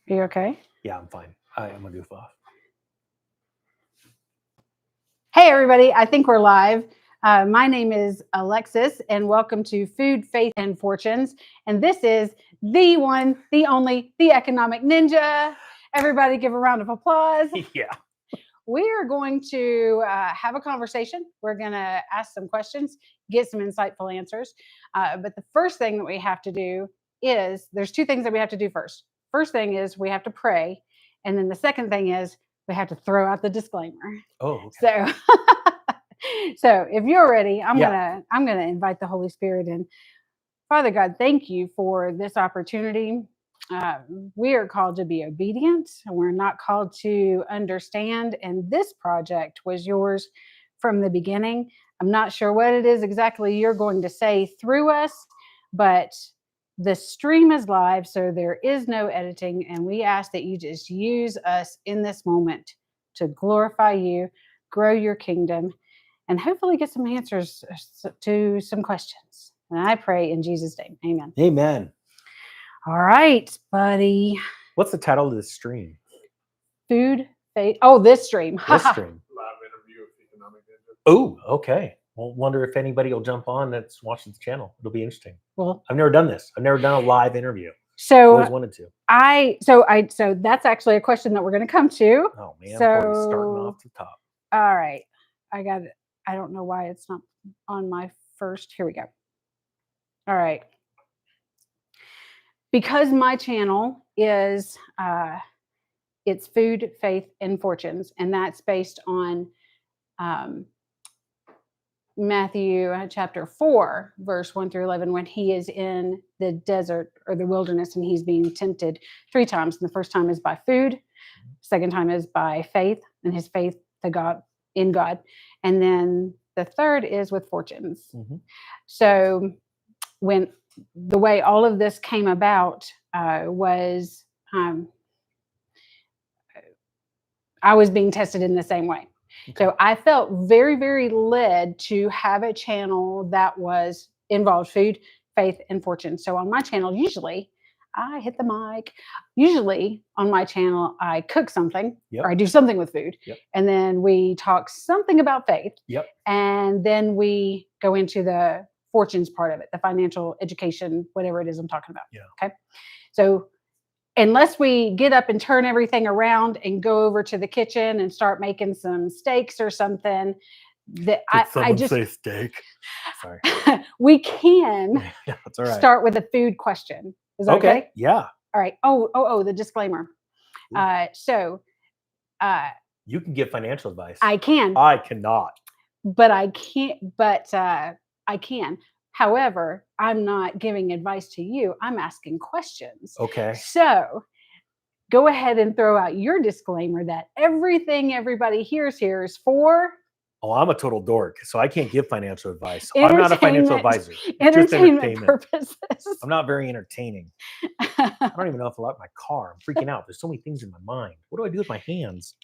Are you okay? Yeah, I'm fine. I'm a goof off. Hey, everybody. I think we're live. My name is Alexis, and welcome to Food, Faith, and Fortunes. And this is the one, the only, the economic ninja. Everybody give a round of applause. Yeah. We are going to have a conversation. We're going to ask some questions, get some insightful answers. But the first thing that we have to do is, there's two things that we have to do first. First thing is we have to pray. And then the second thing is we have to throw out the disclaimer. Oh, So, okay. so if you're ready, I'm gonna invite the Holy Spirit in. Father God, thank you for this opportunity. We are called to be obedient, and we're not called to understand. And this project was yours from the beginning. I'm not sure what it is exactly you're going to say through us, but the stream is live, so there is no editing. And we ask that you just use us in this moment to glorify you, grow your kingdom, and hopefully get some answers to some questions. And I pray in Jesus' name. Amen. Amen. All right, buddy. What's the title of this stream? Food, faith. Oh, this stream. This stream. Live interview of Economic Ninja. Oh, okay. Well, wonder if anybody will jump on that's watching the channel. It'll be interesting. Well, I've never done this. I've never done a live interview. So Always wanted to. So that's actually a question that we're going to come to. Oh man, I'm already starting off the top. All right, I got it. I don't know why it's not on my first. Here we go. All right. Because my channel is it's Food, Faith, and Fortunes, and that's based on Matthew chapter 4, verse 1 through 11, when he is in the desert or the wilderness and he's being tempted 3 times. And the first time is by food, second time is by faith and his faith to God in God, and then the third is with fortunes. Mm-hmm. So when the way all of this came about was I was being tested in the same way. Okay. So I felt very, very led to have a channel that was involved food, faith, and fortune. So on my channel, usually I hit the mic. Usually on my channel, I cook something or I do something with food. And then we talk something about faith. And then we go into the fortunes part of it, the financial education, whatever it is I'm talking about. Okay. So unless we get up and turn everything around and go over to the kitchen and start making some steaks or something, that I just say steak. Sorry. We can that's all right. Start with a food question. Is that okay? Yeah. All right. Oh, the disclaimer. You can give financial advice. I can. I cannot. But I can't. But I can. However, I'm not giving advice to you. I'm asking questions. Okay. So go ahead and throw out your disclaimer that everything everybody hears here is for. Oh, I'm a total dork, so I can't give financial advice. I'm not a financial advisor. Entertainment purposes. I'm not very entertaining. I don't even know if I lock my car. I'm freaking out. There's so many things in my mind. What do I do with my hands?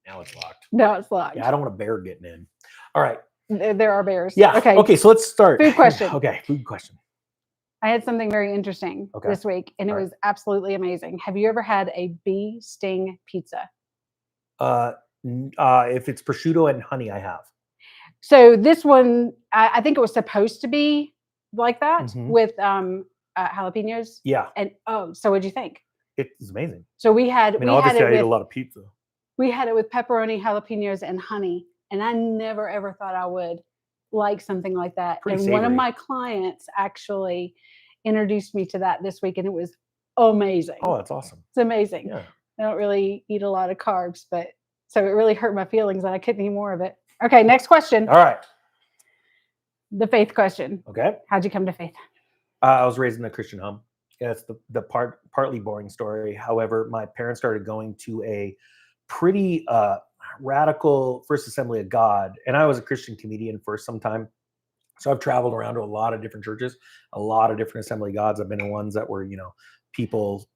Now it's locked. Now it's locked. Yeah, I don't want a bear getting in. All right. There are bears. Yeah. Okay. So let's start. Food question. Okay. Food question. I had something very interesting this week, and it was absolutely amazing. Have you ever had a bee sting pizza? If it's prosciutto and honey, I have. So this one, I think it was supposed to be like that with jalapeños. Yeah. And so what'd you think? It's amazing. So we had. Obviously, I ate a lot of pizza. We had it with pepperoni, jalapeños, and honey. And I never, ever thought I would like something like that. Pretty and savory. One of my clients actually introduced me to that this week, and it was amazing. Oh, that's awesome. It's amazing. Yeah. I don't really eat a lot of carbs, but so it really hurt my feelings that I couldn't eat more of it. Okay, next question. All right. The faith question. Okay. How'd you come to faith? I was raised in a Christian home. Yeah, it's the partly boring story. However, my parents started going to a pretty radical First Assembly of God, and I was a Christian comedian for some time, so I've traveled around to a lot of different churches, a lot of different Assembly of Gods. I've been in ones that were people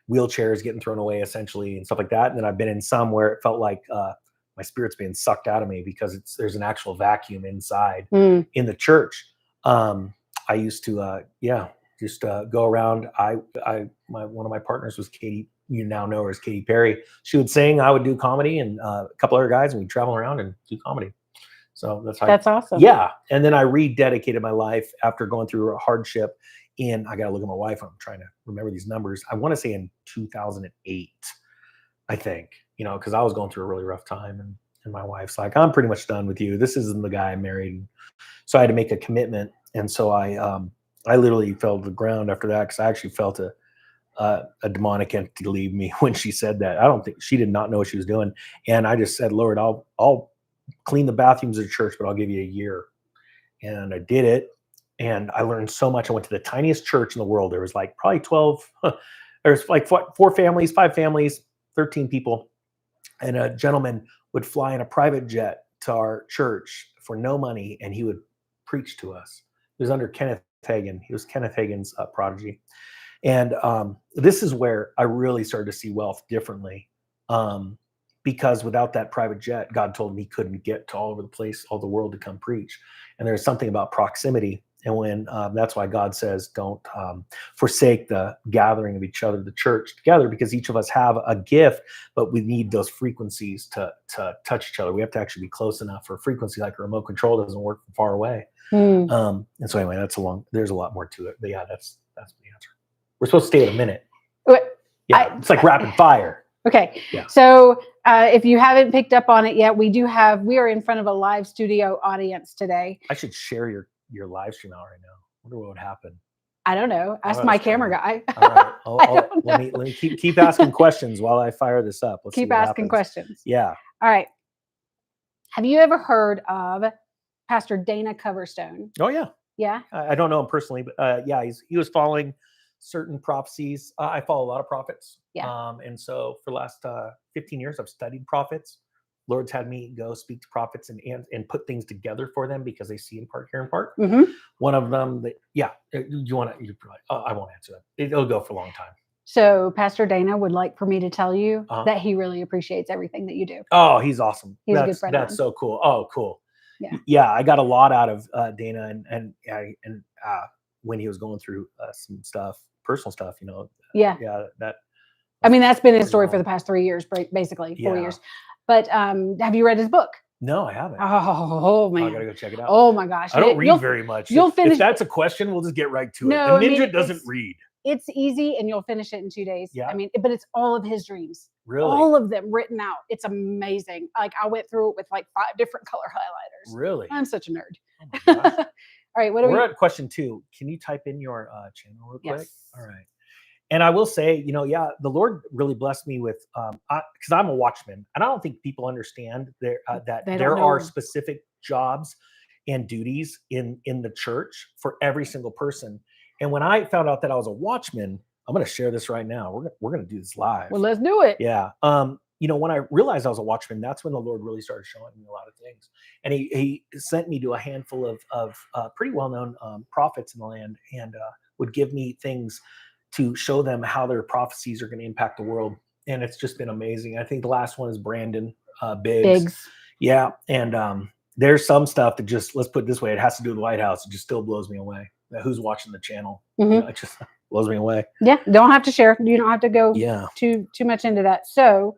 wheelchairs getting thrown away essentially and stuff like that, and then I've been in some where it felt like my spirit's being sucked out of me because there's an actual vacuum inside in the church. I used to just go around. One of my partners was Katie. You now know her as Katy Perry. She would sing, I would do comedy, and a couple other guys, and we'd travel around and do comedy. So that's awesome. Yeah. And then I rededicated my life after going through a hardship I got to look at my wife. I'm trying to remember these numbers. I want to say in 2008, I think, because I was going through a really rough time, and my wife's like, I'm pretty much done with you. This isn't the guy I married. So I had to make a commitment. And so I literally fell to the ground after that, because I actually felt a demonic entity leave me when she said that. I don't think she did not know what she was doing. And I just said, Lord, I'll clean the bathrooms of the church, but I'll give you a year. And I did it. And I learned so much. I went to the tiniest church in the world. There was like probably 12, there's like 5 families, 13 people. And a gentleman would fly in a private jet to our church for no money, and he would preach to us. It was under Kenneth Hagin. He was Kenneth Hagin's prodigy. And this is where I really started to see wealth differently, because without that private jet, God told me he couldn't get to all over the place, all the world to come preach. And there's something about proximity. And when that's why God says, don't forsake the gathering of each other, the church together, because each of us have a gift, but we need those frequencies to touch each other. We have to actually be close enough for a frequency, like a remote control doesn't work from far away. And so anyway, there's a lot more to it. But yeah, that's the answer. We're supposed to stay at a minute. Yeah, it's like rapid fire. Okay. Yeah. So if you haven't picked up on it yet, we are in front of a live studio audience today. I should share your live stream out right now. I wonder what would happen. I don't know. Ask my camera guy. All right. Let me keep asking questions while I fire this up. Let's keep asking questions. Yeah. All right. Have you ever heard of Pastor Dana Coverstone? Oh yeah. Yeah. I don't know him personally, but yeah, he was following certain prophecies. I follow a lot of prophets. Yeah. And so for the last 15 years, I've studied prophets. Lord's had me go speak to prophets and put things together for them, because they see in part, hear in part. Mm-hmm. One of them, I won't answer that. It'll go for a long time. So Pastor Dana would like for me to tell you that he really appreciates everything that you do. Oh, he's awesome. He's a good friend. That's so cool. Oh, cool. Yeah. Yeah, I got a lot out of Dana, and when he was going through some stuff, personal stuff, Yeah. Yeah. I mean, that's been his story for the past 3 years, basically 4 years. But have you read his book? No, I haven't. Oh man, I gotta go check it out. Oh my gosh, I don't read very much. You'll finish. If that's a question, we'll just get right to it. No, the ninja doesn't read. It's easy, and you'll finish it in 2 days. Yeah. I mean, but it's all of his dreams. Really? All of them written out. It's amazing. Like, I went through it with like 5 different color highlighters. Really? I'm such a nerd. Oh my gosh. All right, we're at question 2. Can you type in your channel real quick? Yes. All right. And I will say, the Lord really blessed me with, because I'm a watchman, and I don't think people understand that there are specific jobs and duties in the church for every single person. And when I found out that I was a watchman, I'm going to share this right now. We're going to do this live. Well, let's do it. Yeah. When I realized I was a watchman, that's when the Lord really started showing me a lot of things. And he sent me to a handful of pretty well-known prophets in the land, and would give me things to show them how their prophecies are going to impact the world. And it's just been amazing. I think the last one is Brandon Biggs. Yeah. And there's some stuff that just, let's put it this way, it has to do with the White House. It just still blows me away. Who's watching the channel? Mm-hmm. It just blows me away. Yeah. Don't have to share. You don't have to go too much into that. So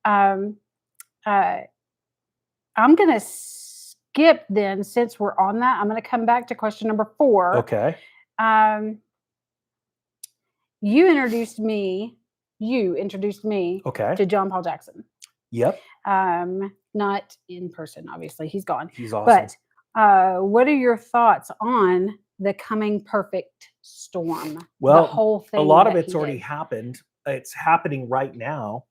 I'm going to skip then, since we're on that. I'm going to come back to question number 4. Okay. You introduced me to John Paul Jackson. Yep. Not in person, obviously. He's gone. He's awesome. But what are your thoughts on the coming perfect storm? Well, the whole thing. A lot of it's already happened. It's happening right now.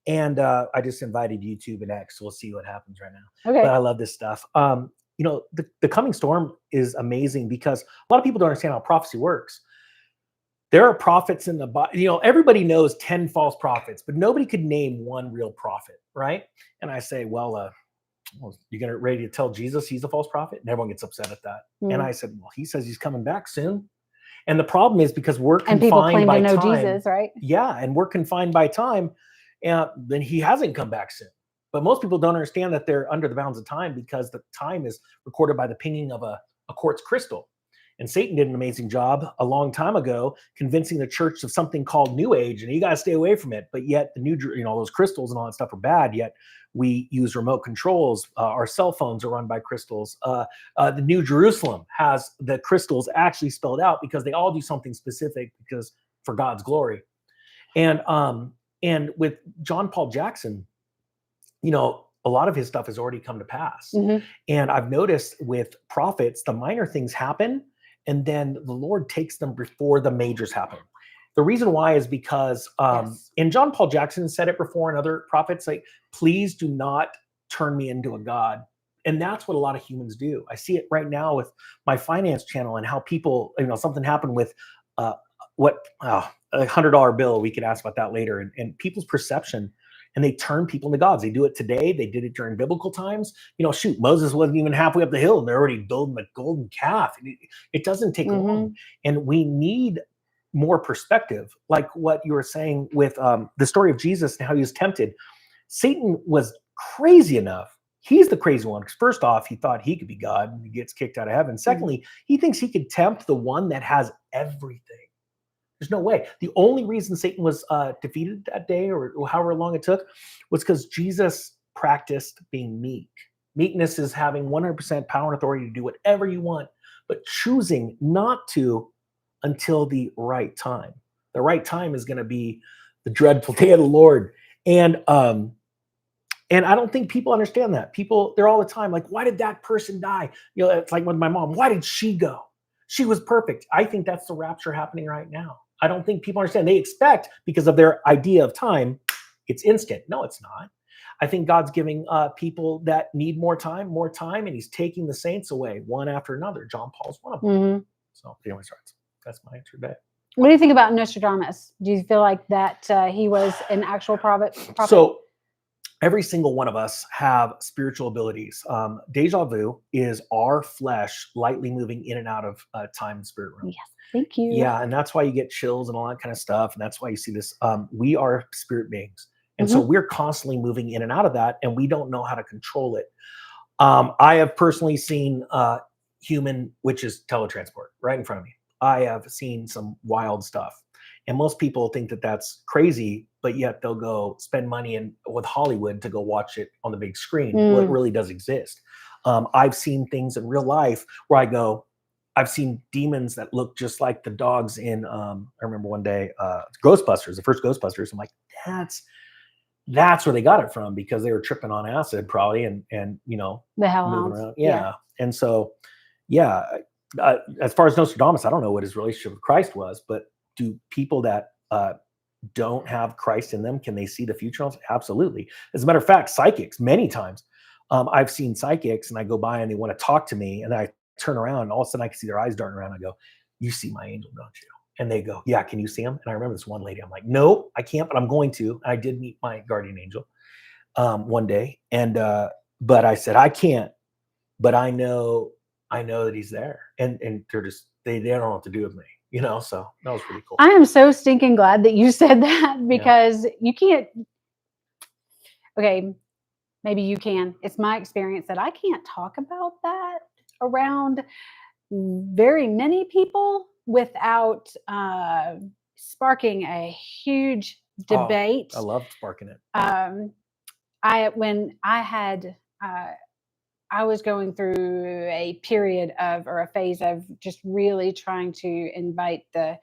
And I just invited YouTube and X. So we'll see what happens right now. Okay. But I love this stuff. The coming storm is amazing, because a lot of people don't understand how prophecy works. There are prophets in the Bible. Everybody knows 10 false prophets, but nobody could name one real prophet, right? And I say, well, you're ready to tell Jesus he's a false prophet? And everyone gets upset at that. Mm. And I said, well, he says he's coming back soon. And the problem is, because we're confined by time. And people claim to know Jesus, right? Yeah, and we're confined by time. And then he hasn't come back soon. But most people don't understand that they're under the bounds of time, because the time is recorded by the pinging of a quartz crystal. And Satan did an amazing job a long time ago convincing the church of something called New Age, and you got to stay away from it. But yet the those crystals and all that stuff are bad. Yet we use remote controls. Our cell phones are run by crystals. The New Jerusalem has the crystals actually spelled out because they all do something specific because for God's glory. And with John Paul Jackson, a lot of his stuff has already come to pass. Mhm. And I've noticed with prophets, the minor things happen, and then the Lord takes them before the majors happen. The reason why is because, Yes. and John Paul Jackson said it before, and other prophets, like, please do not turn me into a god. And that's what a lot of humans do. I see it right now with my finance channel and how people, something happened with a $100 bill. We could ask about that later. And people's perception, and they turn people into gods. They do it today. They did it during biblical times. Moses wasn't even halfway up the hill and they're already building the golden calf. It doesn't take long. And we need more perspective, like what you were saying with the story of Jesus and how he was tempted. Satan was crazy enough. He's the crazy one. Because first off, he thought he could be God and he gets kicked out of heaven. Secondly, he thinks he could tempt the one that has everything. There's no way. The only reason Satan was defeated that day, or however long it took, was because Jesus practiced being meek. Meekness is having 100% power and authority to do whatever you want, but choosing not to until the right time. The right time is going to be the dreadful day of the Lord. And I don't think people understand that. People, they're all the time like, why did that person die? It's like with my mom. Why did she go? She was perfect. I think that's the rapture happening right now. I don't think people understand. They expect, because of their idea of time, it's instant. No, it's not. I think God's giving people that need more time, and he's taking the saints away one after another. John Paul's one of them. Mm-hmm. So anyways, that's my answer today. What do you think about Nostradamus? Do you feel like that he was an actual prophet? So every single one of us have spiritual abilities. Deja vu is our flesh lightly moving in and out of time and spirit realm. Yes, thank you. Yeah, and that's why you get chills and all that kind of stuff. And that's why you see this. We are spirit beings. And so we're constantly moving in and out of that, and we don't know how to control it. I have personally seen human witches teletransport right in front of me. I have seen some wild stuff. And most people think that that's crazy, but yet they'll go spend money with Hollywood to go watch it on the big screen. Well, it really does exist. I've seen things in real life where I've seen demons that look just like the dogs in, I remember one day, Ghostbusters, the first Ghostbusters. I'm like, that's where they got it from, because they were tripping on acid probably and the hell moving around. Yeah. And so, as far as Nostradamus, I don't know what his relationship with Christ was, but do people that don't have Christ in them, can they see the future? Absolutely. As a matter of fact, psychics, many times, I've seen psychics and I go by and they want to talk to me, and I turn around and all of a sudden I can see their eyes darting around. I go, you see my angel, don't you? And they go, yeah, can you see him? And I remember this one lady, I'm like, no, I can't, but I'm going to. I did meet my guardian angel one day. And, but I said, I can't, but I know that he's there. And they're just, they don't know what to do with me, so that was pretty cool. I am so stinking glad that you said that, because you can't, okay, maybe you can. It's my experience that I can't talk about that around very many people without sparking a huge debate. I love sparking it. I was going through a period or a phase of just really trying to invite the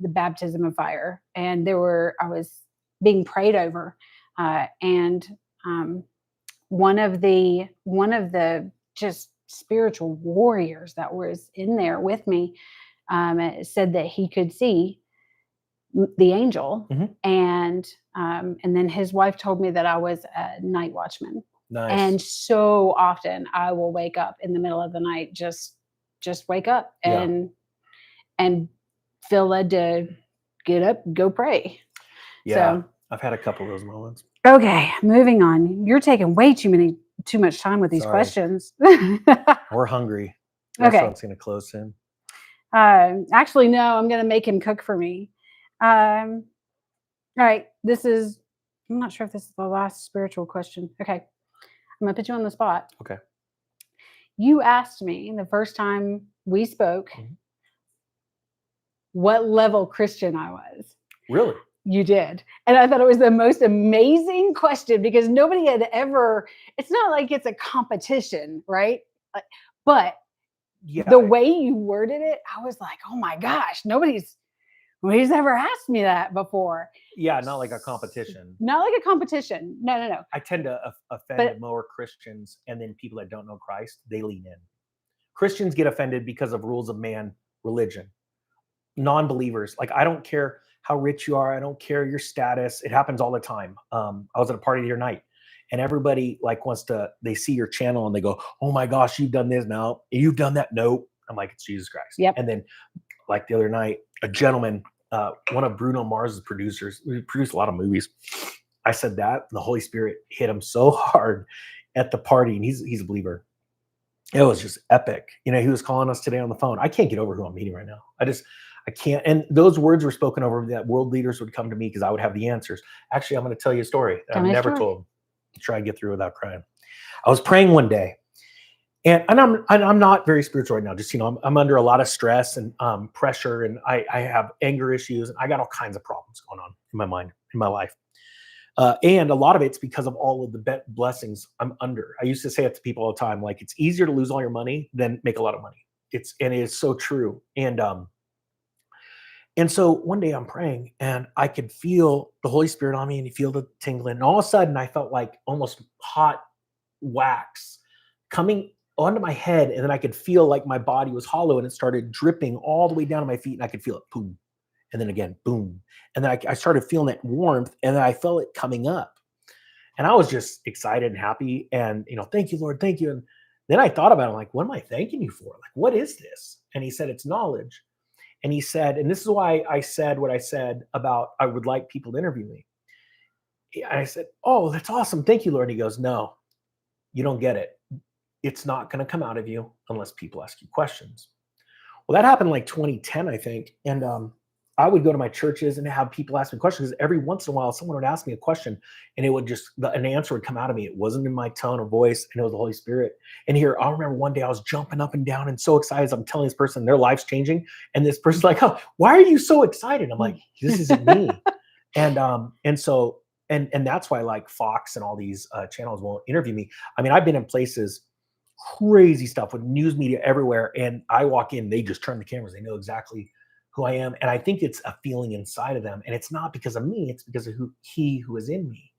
baptism of fire, and I was being prayed over, and one of the just spiritual warriors that was in there with me said that he could see the angel, and then his wife told me that I was a night watchman. Nice. And so often I will wake up in the middle of the night, just wake up and feel led to get up, go pray. Yeah, so, I've had a couple of those moments. Okay, moving on. You're taking way too much time with these questions. We're hungry. Okay. Restaurant's going to close soon. Actually, no, I'm going to make him cook for me. All right, I'm not sure if this is the last spiritual question. Okay, I'm going to put you on the spot. Okay. You asked me the first time we spoke, Mhm. what level Christian I was. Really? You did. And I thought it was the most amazing question because nobody had ever, it's not like it's a competition, right? But Yeah. the way you worded it, I was like, oh my gosh, nobody's ever asked me that before. Yeah, not like a competition. Not like a competition. No. I tend to offend more Christians, and then people that don't know Christ, they lean in. Christians get offended because of rules of man, religion. Non-believers, like I don't care how rich you are, I don't care your status. It happens all the time. I was at a party the other night, and everybody like they see your channel and they go, "Oh my gosh, you've done this now, you've done that." No, I'm like, it's Jesus Christ. Yep. And then, like the other night, a gentleman, one of Bruno Mars's producers, we produced a lot of movies. I said that, and the Holy Spirit hit him so hard at the party, and he's a believer. It was just epic. You know, he was calling us today on the phone. I can't get over who I'm meeting right now. I can't. And those words were spoken over that world leaders would come to me because I would have the answers. Actually, I'm going to tell you a story that I've never told to try and get through without crying. I was praying one day, and I'm not very spiritual right now. Just, you know, I'm under a lot of stress and pressure, and I have anger issues, and I got all kinds of problems going on in my mind, in my life. And a lot of it's because of all of the blessings I'm under. I used to say it to people all the time, like, it's easier to lose all your money than make a lot of money. It is so true. And so one day I'm praying and I could feel the Holy Spirit on me, and you feel the tingling. And all of a sudden I felt like almost hot wax coming onto my head. And then I could feel like my body was hollow, and it started dripping all the way down to my feet, and I could feel it, boom. And then again, boom. And then I started feeling that warmth, and then I felt it coming up. And I was just excited and happy. And, you know, thank you, Lord, thank you. And then I thought about it, like, what am I thanking you for? Like, what is this? And he said, it's knowledge. And he said, and this is why I said what I said about I would like people to interview me. And I said, oh, that's awesome. Thank you, Lord. And he goes, no, you don't get it. It's not going to come out of you unless people ask you questions. Well, that happened like 2010, I think. And I would go to my churches and have people ask me questions. Every once in a while, someone would ask me a question, and it would just, an answer would come out of me. It wasn't in my tone of voice, and it was the Holy Spirit. And here, I remember one day I was jumping up and down and so excited as I'm telling this person their life's changing. And this person's like, oh, why are you so excited? I'm like, this isn't me. And so that's why, like, Fox and all these channels won't interview me. I mean, I've been in places, crazy stuff with news media everywhere. And I walk in, they just turn the cameras. They know exactly who I am. And I think it's a feeling inside of them. And it's not because of me, it's because of who is in me.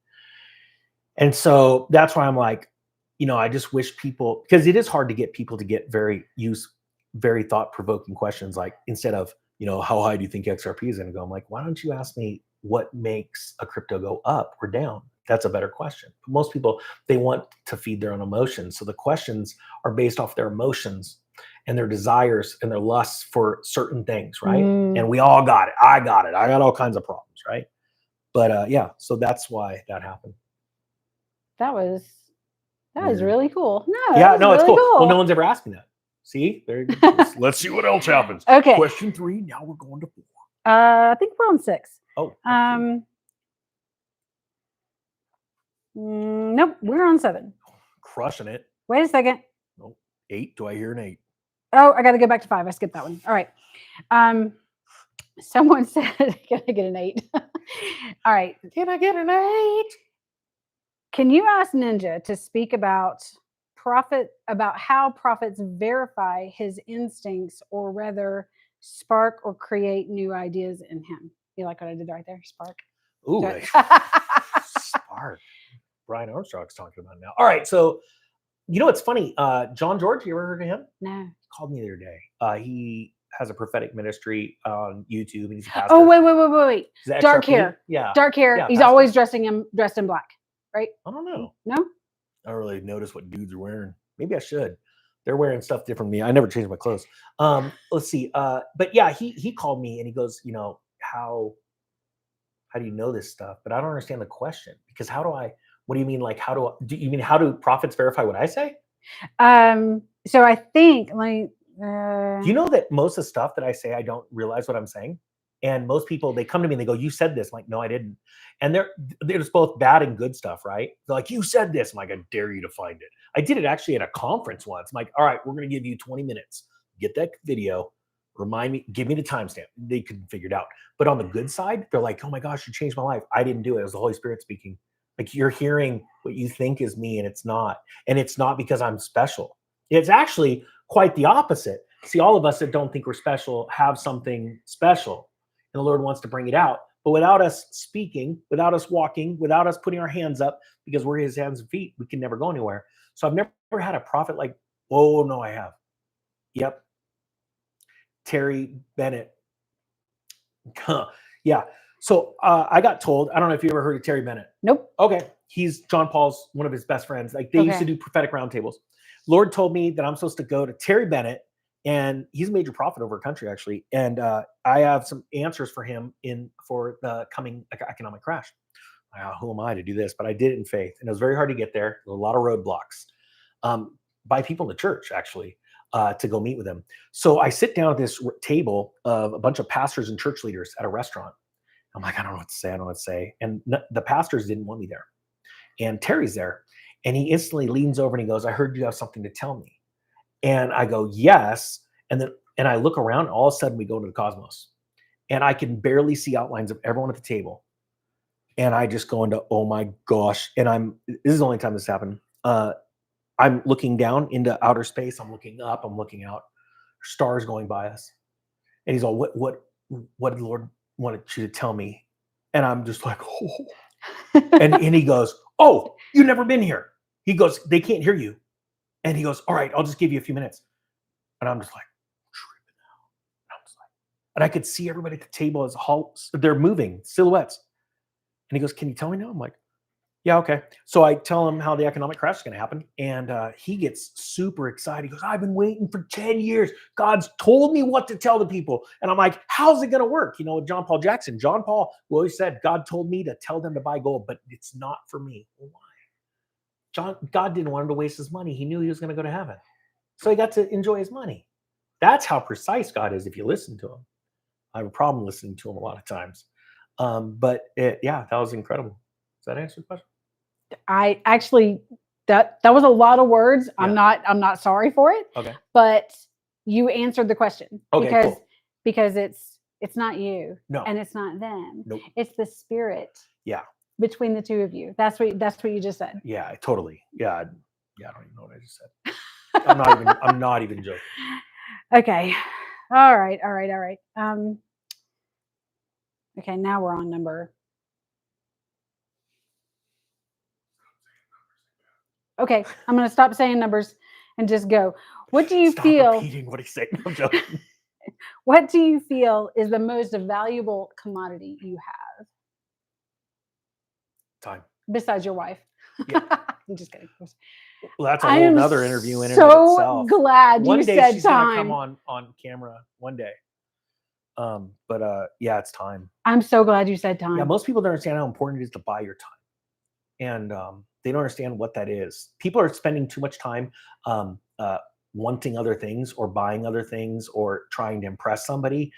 And so that's why I'm like, you know, I just wish people, because it is hard to get people to get very thought-provoking questions. Like, instead of, you know, how high do you think XRP is going to go? I'm like, why don't you ask me what makes a crypto go up or down? That's a better question. But most people, they want to feed their own emotions. So the questions are based off their emotions and their desires and their lusts for certain things, right? And we all got it. I got it. I got all kinds of problems, right? But yeah, so that's why that happened. That was really cool. No, yeah, no, really it's cool. Well, no one's ever asked me that. See, there you go. Let's see what else happens. Okay. Question 3. Now we're going to 4. I think we're on 6. Oh. Nope, we're on 7. Crushing it. Wait a second. Nope. 8. Do I hear an 8? Oh, I got to go back to 5. I skipped that one. All right. Someone said, can I get an 8? All right. Can I get an 8? Can you ask Ninja to speak about how prophets verify his instincts, or rather spark or create new ideas in him? You like what I did right there? Spark. Ooh, spark. Brian Armstrong's talking about it now. All right. So, you know what's funny? John George, you ever heard of him? No. He called me the other day. He has a prophetic ministry on YouTube, and he's a pastor. Oh, wait. Dark hair. Yeah. Dark hair. Yeah, he's pastor. Always dressed in black, right? I don't know. No? I don't really notice what dudes are wearing. Maybe I should. They're wearing stuff different from me. I never change my clothes. Let's see. But yeah, he called me and he goes, you know, how do you know this stuff? But I don't understand the question, because what do you mean? Like, how do prophets verify what I say? So I think, like, do you know that most of the stuff that I say, I don't realize what I'm saying? And most people, they come to me and they go, you said this. I'm like, no, I didn't. And there's both bad and good stuff, right? They're like, you said this. I'm like, I dare you to find it. I did it actually at a conference once. I'm like, all right, we're going to give you 20 minutes. get that video, remind me, give me the timestamp. They couldn't figure it out. But on the good side, they're like, oh my gosh, you changed my life. I didn't do it. It was the Holy Spirit speaking. Like, you're hearing what you think is me, and it's not. And it's not because I'm special. It's actually quite the opposite. See, all of us that don't think we're special have something special, and the Lord wants to bring it out. But without us speaking, without us walking, without us putting our hands up, because we're his hands and feet, we can never go anywhere. So I've never had a prophet like, oh, no, I have. Yep. Terry Bennett. Yeah. So I got told, I don't know if you ever heard of Terry Bennett. Nope. Okay. He's John Paul's, one of his best friends. Like, they used to do prophetic roundtables. Lord told me that I'm supposed to go to Terry Bennett, and he's a major prophet over a country, actually. And I have some answers for him for the coming economic crash. Who am I to do this? But I did it in faith, and it was very hard to get there. There were a lot of roadblocks by people in the church, actually, to go meet with him. So I sit down at this table of a bunch of pastors and church leaders at a restaurant. I'm like, I don't know what to say. I don't know what to say. And the pastors didn't want me there. And Terry's there. And he instantly leans over and he goes, I heard you have something to tell me. And I go, yes. And I look around, and all of a sudden we go into the cosmos. And I can barely see outlines of everyone at the table. And I just go into, oh my gosh. And this is the only time this happened. I'm looking down into outer space. I'm looking up. I'm looking out. Stars going by us. And he's all, what did the Lord wanted you to tell me? And I'm just like, oh. and he goes, oh, you've never been here. He goes, they can't hear you. And he goes, all right, I'll just give you a few minutes. And I'm just like, and I could see everybody at the table as they're moving, silhouettes. And he goes, can you tell me now? I'm like, yeah, okay. So I tell him how the economic crash is going to happen. And he gets super excited. He goes, I've been waiting for 10 years. God's told me what to tell the people. And I'm like, how's it going to work? You know, with John Paul Jackson, John Paul always said, God told me to tell them to buy gold, but it's not for me. Why? God didn't want him to waste his money. He knew he was going to go to heaven. So he got to enjoy his money. That's how precise God is if you listen to him. I have a problem listening to him a lot of times. Yeah, that was incredible. Does that answer the question? I actually, that was a lot of words. Yeah. I'm not sorry for it. Okay. But you answered the question. Okay, cool. Because it's not you. No. And it's not them. Nope. It's the spirit. Yeah. Between the two of you. That's what you just said. Yeah, totally. Yeah. I don't even know what I just said. I'm not even joking. Okay. All right. Okay, now we're on number. Okay, I'm going to stop saying numbers and just go. What do you feel? Repeating what he's saying. I'm joking. What do you feel is the most valuable commodity you have? Time. Besides your wife. Yeah. I'm just kidding. Well, that's a whole nother interview in and of so itself. Glad one you day said she's time. Gonna come on camera one day. Yeah, it's time. I'm so glad you said time. Yeah, most people don't understand how important it is to buy your time. And they don't understand what that is. People are spending too much time wanting other things or buying other things or trying to impress somebody.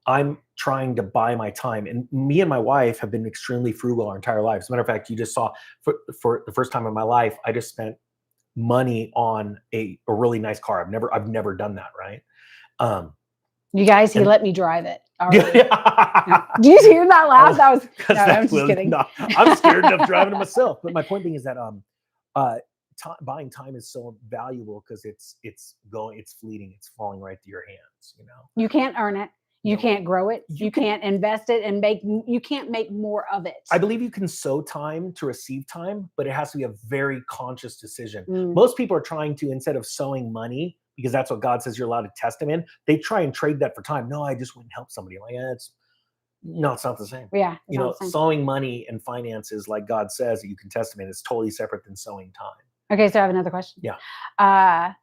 I'm trying to buy my time. And me and my wife have been extremely frugal our entire lives. As a matter of fact, you just saw for the first time in my life, I just spent money on a really nice car. I've never done that, right? You guys, he let me drive it. Yeah. Do you hear that laugh? That was I'm just kidding. No, I'm scared of driving it myself. But my point being is that buying time is so valuable because it's fleeting, it's falling right through your hands. You know, you can't earn it. You can't grow it. You can't invest it and you can't make more of it. I believe you can sow time to receive time, but it has to be a very conscious decision. Most people are trying to, instead of sowing money, because that's what God says you're allowed to test him in, they try and trade that for time. No, I just wouldn't help somebody. I'm like, it's not the same. Yeah. You know, sowing money and finances, like God says that you can test him in, is totally separate than sowing time. Okay, so I have another question. Yeah.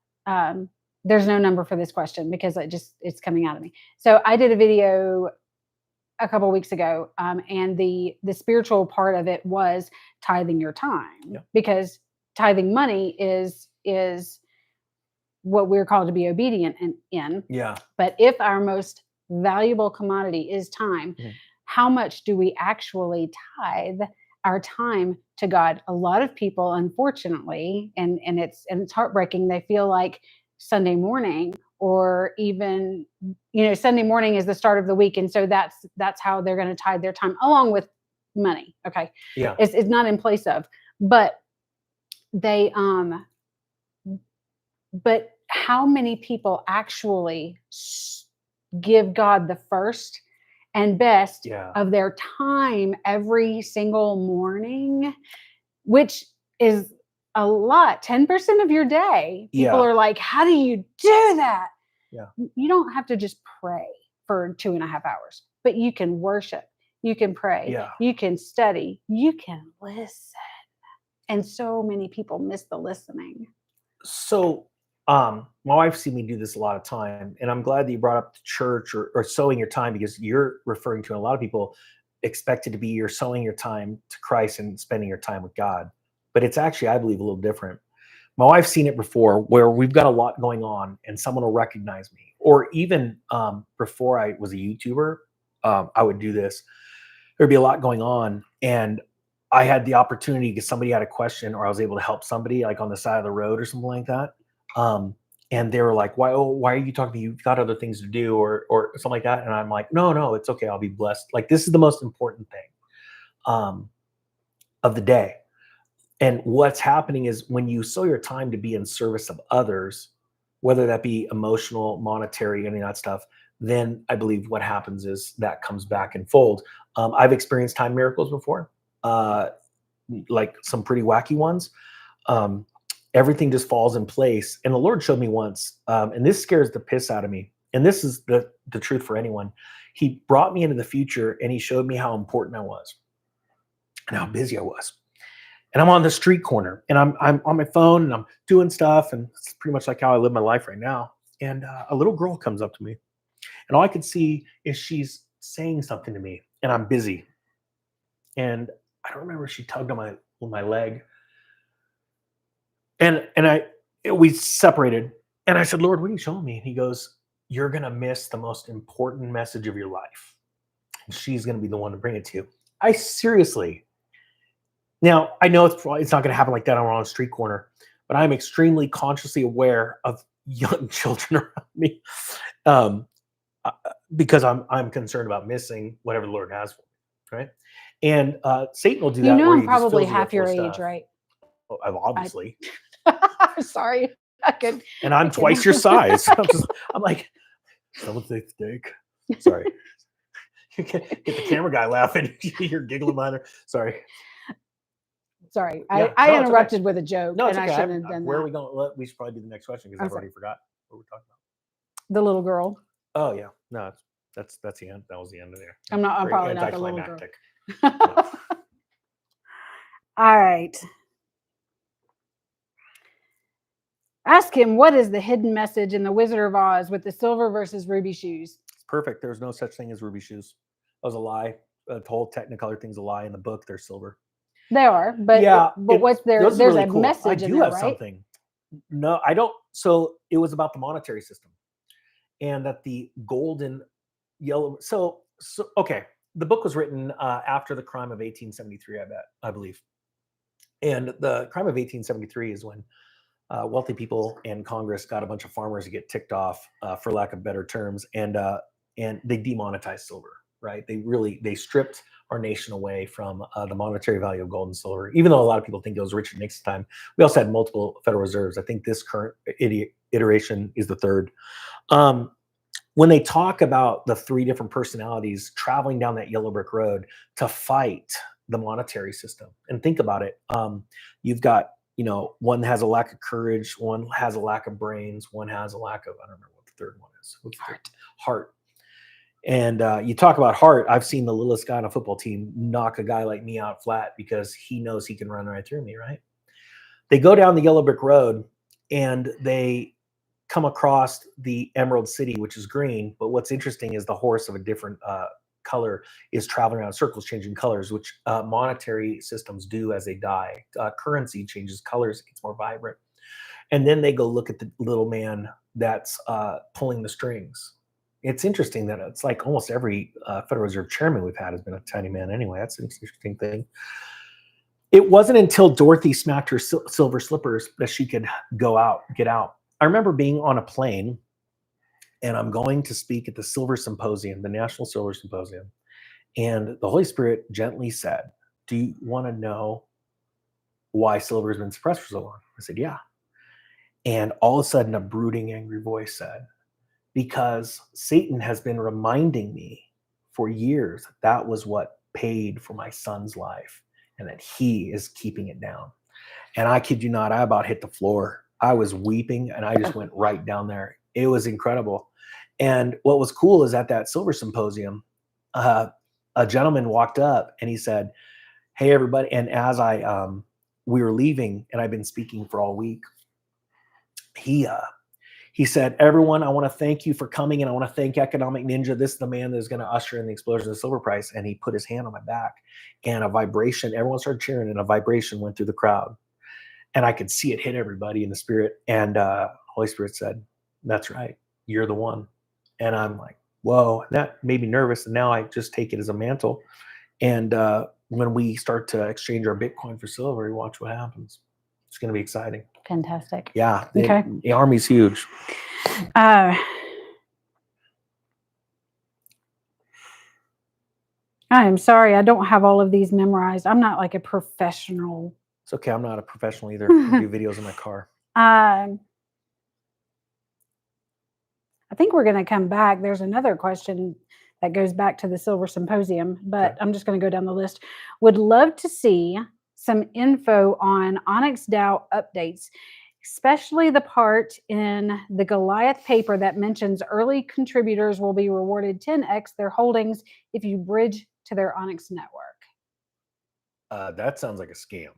There's no number for this question because it's coming out of me. So I did a video a couple of weeks ago, and the spiritual part of it was tithing your time, because tithing money is what we're called to be obedient in. Yeah. But if our most valuable commodity is time, how much do we actually tithe our time to God? A lot of people, unfortunately, and it's heartbreaking, they feel like Sunday morning or even, Sunday morning is the start of the week. And so that's how they're going to tithe their time, along with money. Okay. Yeah. It's not in place of, but they, but how many people actually give God the first and best of their time every single morning, which is a lot, 10% of your day. People are like, how do you do that? Yeah. You don't have to just pray for 2.5 hours, but you can worship, you can pray, you can study, you can listen. And so many people miss the listening. So my wife's seen me do this a lot of time, and I'm glad that you brought up the church or sowing your time, because you're referring to, and a lot of people expect it to be you're sowing your time to Christ and spending your time with God. But it's actually, I believe, a little different. My wife's seen it before, where we've got a lot going on and someone will recognize me. Or even before I was a YouTuber, I would do this. There'd be a lot going on, and I had the opportunity because somebody had a question, or I was able to help somebody like on the side of the road or something like that. And they were like, why are you talking to me? You've got other things to do or something like that. And I'm like, no, it's okay. I'll be blessed. Like, this is the most important thing of the day. And what's happening is when you sow your time to be in service of others, whether that be emotional, monetary, any of that stuff, then I believe what happens is that comes back in fold. I've experienced time miracles before, like some pretty wacky ones. Everything just falls in place. And the Lord showed me once, and this scares the piss out of me. And this is the truth for anyone. He brought me into the future, and he showed me how important I was and how busy I was. And I'm on the street corner, and I'm on my phone, and I'm doing stuff, and it's pretty much like how I live my life right now. And a little girl comes up to me, and all I could see is she's saying something to me, and I'm busy. And I don't remember if she tugged on my leg. And we separated, and I said, Lord, what are you showing me? And he goes, you're going to miss the most important message of your life. And she's going to be the one to bring it to you. I seriously. Now, I know it's not going to happen like that on a street corner, but I'm extremely consciously aware of young children around me, because I'm concerned about missing whatever the Lord has for me, right? And Satan will do that. I'm probably half your age, right? Oh, obviously. Sorry, I could. And I'm twice your size. I'm like, someone say steak. Sorry. You get the camera guy laughing. You're giggling behind her. Sorry. I interrupted with a joke, and I shouldn't have done Where that. are we going? We should probably do the next question, because I've already forgot what we're talking about. The little girl. Oh yeah, no, that's the end. That was the end of there. I'm probably not the little girl. No. All right. Ask him, what is the hidden message in The Wizard of Oz with the silver versus ruby shoes? It's perfect. There's no such thing as ruby shoes. That was a lie. The whole Technicolor thing's a lie. In the book, they're silver. They are, but what's there? There's really a cool message in there, right? I do have something. No, I don't. So it was about the monetary system, and that the golden yellow. So okay. The book was written after the crime of 1873, I believe. And the crime of 1873 is when wealthy people and Congress got a bunch of farmers to get ticked off, for lack of better terms, and they demonetized silver, right? They stripped our nation away from the monetary value of gold and silver. Even though a lot of people think it was Richard Nixon's time, we also had multiple Federal Reserves. I think this current iteration is the third. When they talk about the three different personalities traveling down that yellow brick road to fight the monetary system, and think about it, you've got, one has a lack of courage, one has a lack of brains, one has a lack of, I don't remember what the third one is. Heart. And you talk about heart. I've seen the littlest guy on a football team knock a guy like me out flat because he knows he can run right through me, right? They go down the yellow brick road, and they come across the Emerald City, which is green. But what's interesting is the horse of a different color is traveling around in circles, changing colors, which monetary systems do as they die. Currency changes colors, it gets more vibrant. And then they go look at the little man that's pulling the strings. It's interesting that it's like almost every Federal Reserve chairman we've had has been a tiny man anyway. That's an interesting thing. It wasn't until Dorothy smacked her silver slippers that she could get out. I remember being on a plane, and I'm going to speak at the Silver Symposium, the National Silver Symposium. And the Holy Spirit gently said, do you want to know why silver has been suppressed for so long? I said, yeah. And all of a sudden, a brooding, angry voice said, because Satan has been reminding me for years that was what paid for my son's life and that he is keeping it down. And I kid you not, I about hit the floor. I was weeping and I just went right down there. It was incredible. And what was cool is at that Silver Symposium, a gentleman walked up and he said, hey, everybody. And as we were leaving and I've been speaking for all week, he said, everyone, I want to thank you for coming and I want to thank Economic Ninja. This is the man that is going to usher in the explosion of the silver price. And he put his hand on my back and a vibration, everyone started cheering and a vibration went through the crowd. And I could see it hit everybody in the spirit. And Holy Spirit said, that's right. You're the one. And I'm like, whoa, that made me nervous. And now I just take it as a mantle. And when we start to exchange our Bitcoin for silver, you watch what happens. It's going to be exciting. Fantastic. Yeah. Okay. The army's huge. I am sorry. I don't have all of these memorized. I'm not like a professional. It's okay. I'm not a professional either. I do videos in my car. I think we're going to come back. There's another question that goes back to the Silver Symposium, but Okay. I'm just going to go down the list. Would love to see some info on Onyx DAO updates, especially the part in the Goliath paper that mentions early contributors will be rewarded 10x their holdings if you bridge to their Onyx network. That sounds like a scam.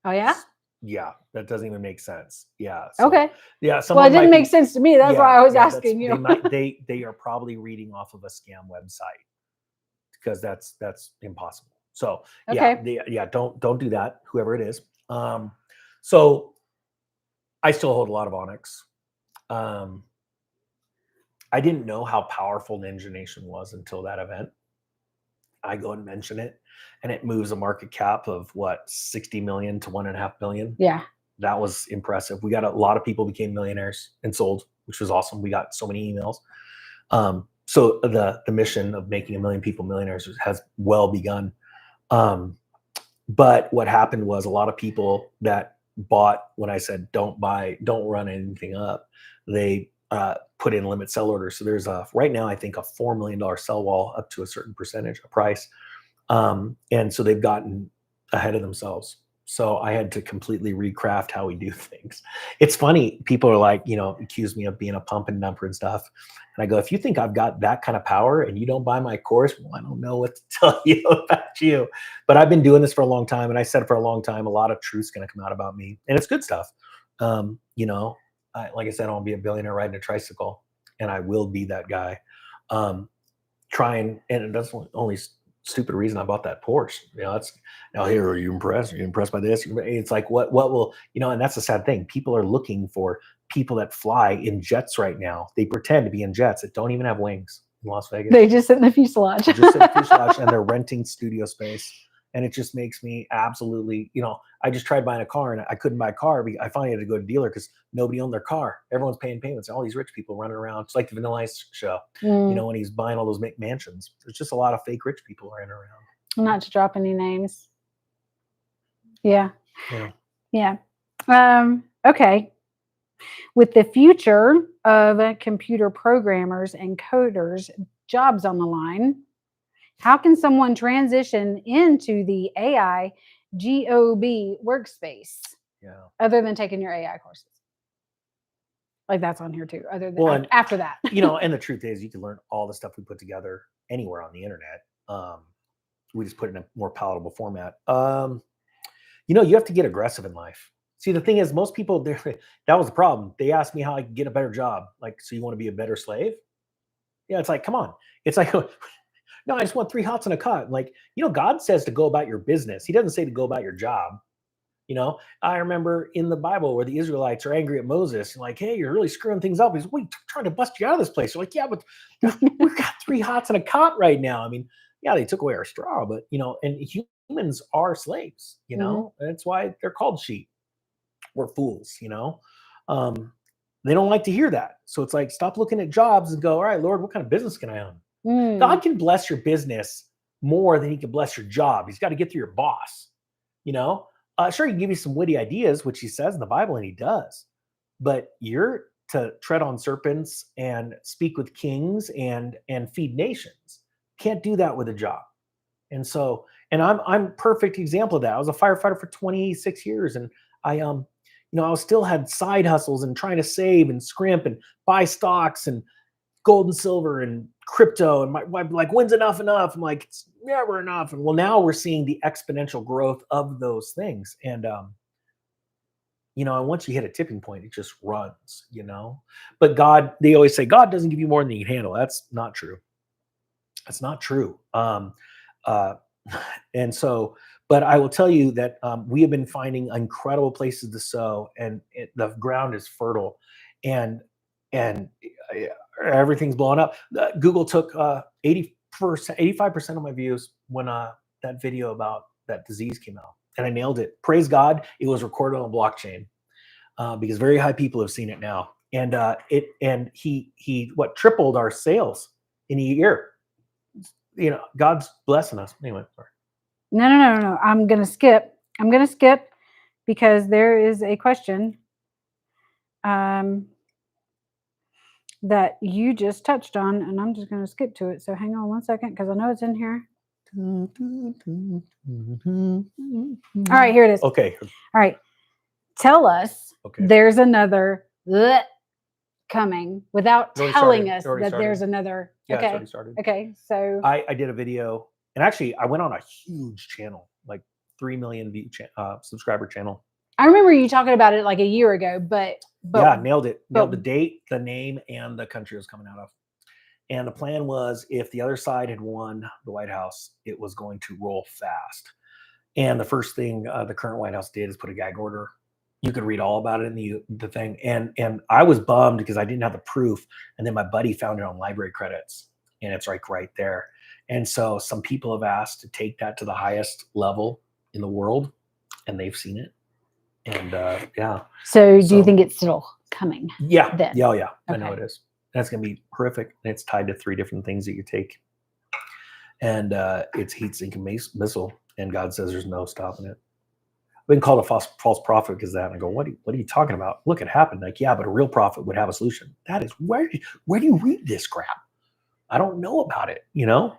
Oh, yeah? Yeah, that doesn't even make sense. Yeah. Okay. Yeah. Well, it didn't make sense to me. That's why I was asking you. They are probably reading off of a scam website because that's impossible. So Okay. don't do that, whoever it is. So I still hold a lot of Onyx. I didn't know how powerful Ninja Nation was until that event. I go and mention it, and it moves a market cap of what, 60 million to 1.5 billion. Yeah. That was impressive. We got a lot of people became millionaires and sold, which was awesome. We got so many emails. So the mission of making 1 million people millionaires has well begun. But what happened was a lot of people that bought when I said don't run anything up, they put in limit sell orders. So there's right now I think a $4 million sell wall up to a certain percentage of price, and so they've gotten ahead of themselves. So I had to completely recraft how we do things. It's funny, people are like, accuse me of being a pump and dumper and stuff. And I go, if you think I've got that kind of power and you don't buy my course, well, I don't know what to tell you about you. But I've been doing this for a long time. And I said for a long time, a lot of truth's going to come out about me. And it's good stuff. Like I said, I want to be a billionaire riding a tricycle. And I will be that guy. And that's the only stupid reason I bought that Porsche. Here, are you impressed? Are you impressed by this? It's like, what will, and that's the sad thing. People are looking for people that fly in jets right now. They pretend to be in jets that don't even have wings in Las Vegas. They just sit in the fuselage. And they're renting studio space. And it just makes me absolutely, I just tried buying a car and I couldn't buy a car. I finally had to go to a dealer because nobody owned their car. Everyone's paying payments. All these rich people running around. It's like the Vanilla Ice show, when he's buying all those McMansions. There's just a lot of fake rich people running around. Not to drop any names. Yeah. Okay. With the future of computer programmers and coders jobs on the line, how can someone transition into the AI GOB workspace other than taking your AI courses? Like that's on here too, other than after that. And the truth is you can learn all the stuff we put together anywhere on the internet. We just put it in a more palatable format. You have to get aggressive in life. See, the thing is, most people, that was the problem. They asked me how I could get a better job. Like, so you want to be a better slave? Yeah, it's like, come on. It's like, no, I just want 3 hots and a cot. Like, God says to go about your business. He doesn't say to go about your job. I remember in the Bible where the Israelites are angry at Moses and like, hey, you're really screwing things up. He's trying to bust you out of this place. They're like, yeah, but we've got 3 hots and a cot right now. I mean, yeah, they took away our straw, but and humans are slaves, That's why they're called sheep. We're fools, they don't like to hear that. So it's like, stop looking at jobs and go, all right, Lord, what kind of business can I own? God can bless your business more than he can bless your job. He's got to get through your boss, Sure, he can give you some witty ideas, which he says in the Bible, and he does. But you're to tread on serpents and speak with kings and feed nations. Can't do that with a job. And so, and I'm perfect example of that. I was a firefighter for 26 years, and I still had side hustles and trying to save and scrimp and buy stocks and gold and silver and crypto. And my wife like, when's enough? I'm like, it's never enough. And well, now we're seeing the exponential growth of those things. And, and once you hit a tipping point, it just runs, But God, they always say, God doesn't give you more than you can handle. That's not true. That's not true. And so, but I will tell you that we have been finding incredible places to sow, and the ground is fertile, and everything's blowing up. Google took 85% of my views when that video about that disease came out, and I nailed it. Praise God, it was recorded on blockchain because very high people have seen it now, and he tripled our sales in a year. God's blessing us. Anyway, sorry. No. I'm going to skip because there is a question that you just touched on, and I'm just going to skip to it. So hang on one second, because I know it's in here. All right, here it is. Okay. All right. Tell us there's another coming without telling us that there's another. Yeah, it's already started. Okay, so I did a video, and actually I went on a huge channel, like 3 million view subscriber channel. I remember you talking about it like a year ago, but yeah, nailed it. Nailed the date, the name, and the country it was coming out of. And the plan was, if the other side had won the White House, it was going to roll fast. And the first thing the current White House did is put a gag order. You could read all about it in the thing. And I was bummed because I didn't have the proof. And then my buddy found it on library credits, and it's like right there. And so some people have asked to take that to the highest level in the world, and they've seen it. And yeah. So do you think it's still coming? Yeah. Then? Yeah. Okay. I know it is. That's going to be horrific. And it's tied to 3 different things that you take. And it's heat sink and missile. And God says there's no stopping it. I've been called a false prophet because of that. And I go, what are you talking about? Look, it happened. Like, yeah, but a real prophet would have a solution. That is, where do you read this crap? I don't know about it. I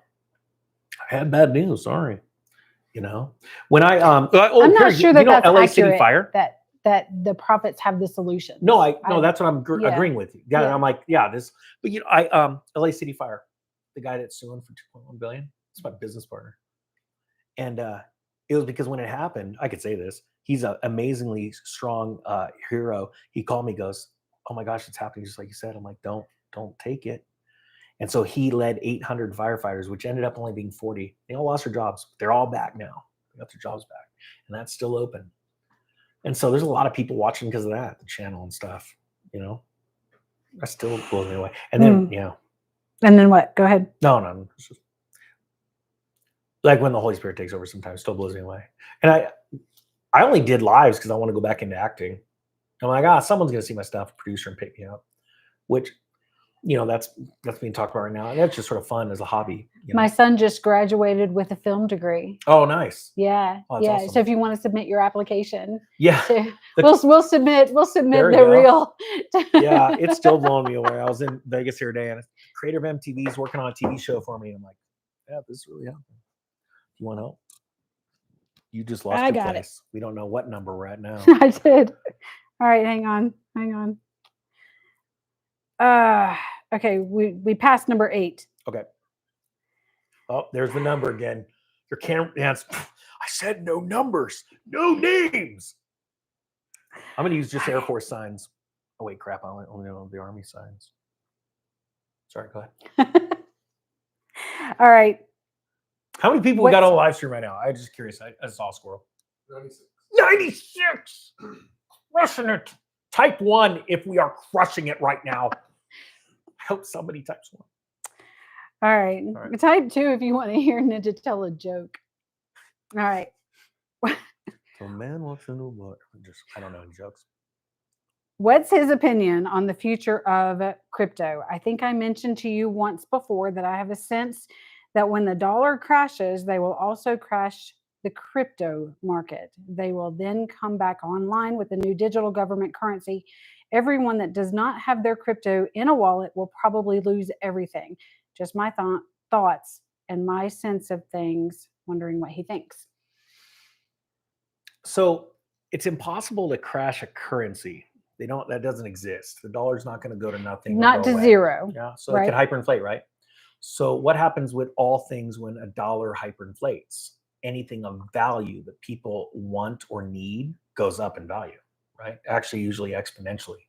had bad news. Sorry. When I'm not sure that that's LA accurate, City Fire? that the prophets have the solution. No, that's what I'm agreeing with you. Yeah, and I'm like, yeah, this. But LA City Fire, the guy that's suing for $2.1 billion, it's my business partner, and it was because when it happened, I could say this. He's an amazingly strong hero. He called me, goes, "Oh my gosh, it's happening just like you said." I'm like, "Don't take it." And so he led 800 firefighters, which ended up only being 40. They all lost their jobs. They're all back now. They got their jobs back, and that's still open. And so there's a lot of people watching because of that, the channel and stuff. That still blows me away. And then And then what? Go ahead. No. It's just like when the Holy Spirit takes over. Sometimes it still blows me away. And I only did lives because I want to go back into acting. I'm like, someone's gonna see my stuff, a producer, and pick me up, which. That's being talked about right now. And that's just sort of fun as a hobby. My son just graduated with a film degree. Oh, nice. Yeah. Yeah. Awesome. So if you want to submit your application, we'll submit the reel. Yeah, it's still blowing me away. I was in Vegas here today, and creator of MTV is working on a TV show for me. And I'm like, yeah, this is really happening. Do you want help? You just lost your place. We don't know what number we're at now. I did. All right, hang on. Okay, we passed number 8. Okay. Oh, there's the number again. Your camera. I said no numbers, no names. I'm gonna use just Air Force signs. Oh wait, crap! I only know the Army signs. Sorry, go ahead. All right. How many people we got on the live stream right now? I'm just curious. I saw a squirrel. 96. Crushing it. Type 1 if we are crushing it right now. I hope somebody types 1. All right. Type 2 if you want to hear Ninja tell a joke. All right. So man walks into what? I don't know any jokes. What's his opinion on the future of crypto? I think I mentioned to you once before that I have a sense that when the dollar crashes, they will also crash the crypto market. They will then come back online with a new digital government currency. Everyone that does not have their crypto in a wallet will probably lose everything. Just my thoughts and my sense of things, wondering what he thinks. So it's impossible to crash a currency. That doesn't exist. The dollar's not going to go to nothing. Not to zero. Yeah. So right? it could hyperinflate, right? So what happens with all things when a dollar hyperinflates? Anything of value that people want or need goes up in value, right? Actually, usually exponentially.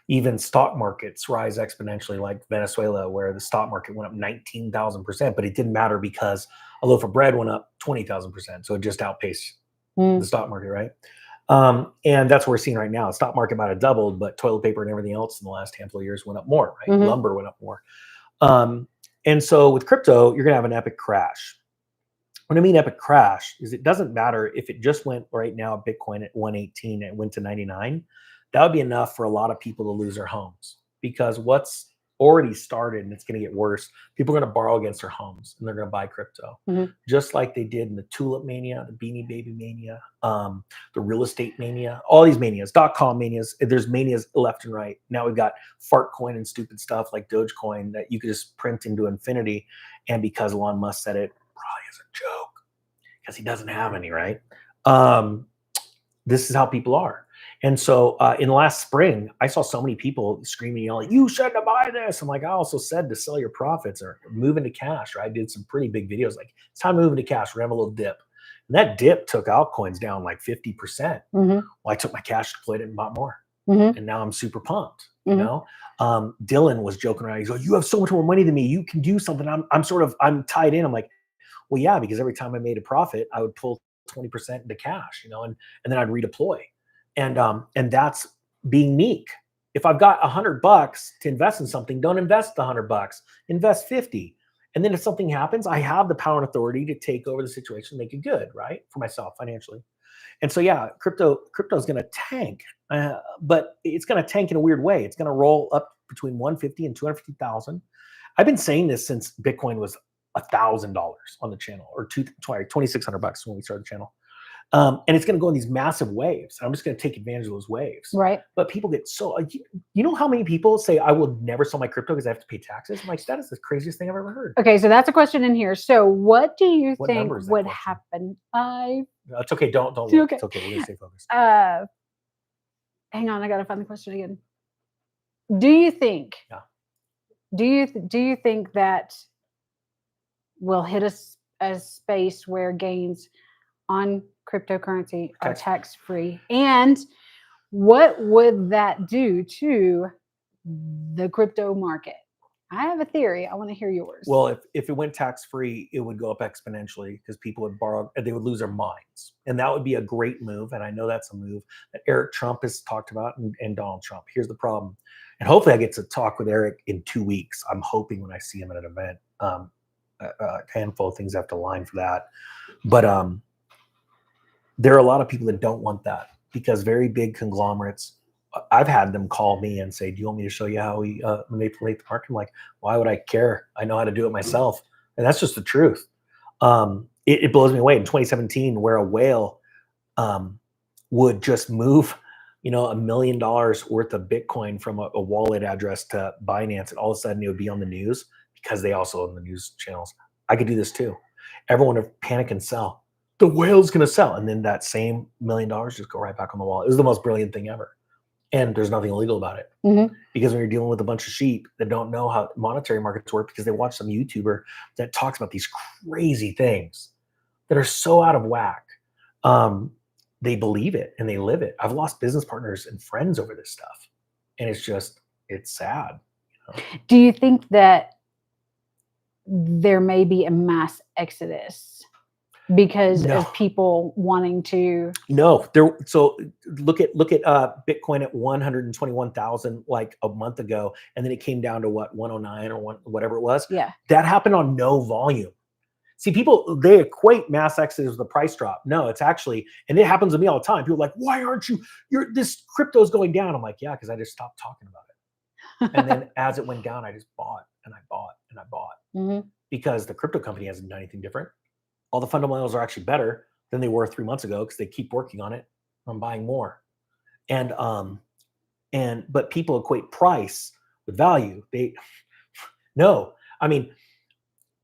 Even stock markets rise exponentially, like Venezuela, where the stock market went up 19,000%, but it didn't matter because a loaf of bread went up 20,000%. So it just outpaced the stock market, right? And that's what we're seeing right now. The stock market might have doubled, but toilet paper and everything else in the last handful of years went up more, right? Lumber went up more. And so with crypto, you're going to have an epic crash. What I mean epic crash is it doesn't matter if it just went right now, Bitcoin at 118 and it went to 99. That would be enough for a lot of people to lose their homes, because what's already started, and it's going to get worse, people are going to borrow against their homes and they're going to buy crypto, just like they did in the tulip mania, the Beanie Baby mania, the real estate mania, all these manias, .com manias. There's manias left and right. Now we've got fart coin and stupid stuff like Dogecoin that you could just print into infinity. And because Elon Musk said it probably as a joke, because he doesn't have any, right? This is how people are. And so in the last spring, I saw so many people screaming, yelling, "You shouldn't buy this." I'm like, I also said to sell your profits or move into cash. Right? I did some pretty big videos like, it's time to move into cash. We're going to have a little dip. And that dip took altcoins down like 50%. Well, I took my cash, deployed it, and bought more. And now I'm super pumped. You know, Dylan was joking around. He's like, "You have so much more money than me. You can do something." I'm tied in. I'm like, well, yeah, because every time I made a profit, I would pull 20% into cash, you know, and then I'd redeploy. And that's being meek. If I've got $100 to invest in something, don't invest the $100, invest 50. And then if something happens, I have the power and authority to take over the situation, make it good, right? For myself financially. And so, yeah, crypto is going to tank, but it's going to tank in a weird way. It's going to roll up between 150 and 250,000. I've been saying this since Bitcoin was $1,000 on the channel, or $2,600 when we started the channel. And it's going to go in these massive waves. I'm just going to take advantage of those waves. Right. But people get so, you know how many people say, "I will never sell my crypto because I have to pay taxes"? I'm like, that is the craziest thing I've ever heard. Okay, so that's a question in here. So what do you What think number is that would question? happen? No, it's okay. Don't look. Okay. It's okay. We're going to stay focused. Hang on, I got to find the question again. Do you think? Yeah. Do you think that we'll hit a space where gains on cryptocurrency are tax-free? And what would that do to the crypto market? I have a theory. I want to hear yours. Well, if it went tax-free, it would go up exponentially because people would borrow, they would lose their minds. And that would be a great move. And I know that's a move that Eric Trump has talked about, and Donald Trump. Here's the problem. And hopefully I get to talk with Eric in 2 weeks. I'm hoping when I see him at an event. A handful of things have to align for that. But there are a lot of people that don't want that, because very big conglomerates, I've had them call me and say, "Do you want me to show you how we manipulate the market?" I'm like, why would I care? I know how to do it myself. And that's just the truth. It blows me away. In 2017, where a whale would just move, $1 million worth of Bitcoin from a wallet address to Binance, and all of a sudden it would be on the news, because they also own the news channels. I could do this too. Everyone would panic and sell. The whale's going to sell. And then that same $1 million just go right back on the wall. It was the most brilliant thing ever. And there's nothing illegal about it. Because when you're dealing with a bunch of sheep that don't know how monetary markets work, because they watch some YouTuber that talks about these crazy things that are so out of whack, they believe it and they live it. I've lost business partners and friends over this stuff. And it's sad. Do you think that there may be a mass exodus because of people wanting to? No, so look at Bitcoin at 121,000 like a month ago, and then it came down to 109 or whatever it was. Yeah, that happened on no volume. See, people, they equate mass exodus with a price drop. No, it's actually, and it happens to me all the time. People are like, why aren't you, this crypto's going down. I'm like, yeah, because I just stopped talking about it. And then as it went down, I just bought and I bought and I bought because the crypto company hasn't done anything different. All the fundamentals are actually better than they were 3 months ago because they keep working on it. I'm buying more. But people equate price with value. No, I mean,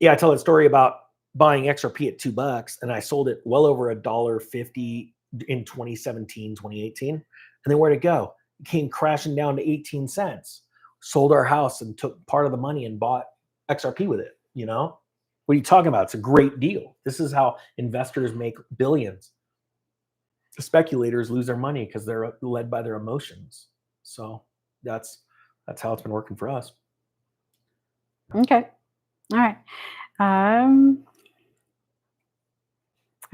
yeah, I tell that story about buying XRP at $2 and I sold it well over $1.50 in 2017, 2018. And then where'd it go? It came crashing down to 18 cents. Sold our house and took part of the money and bought XRP with it. You know, what are you talking about? It's a great deal. This is how investors make billions. The speculators lose their money because they're led by their emotions. So that's how it's been working for us. Okay. All right. All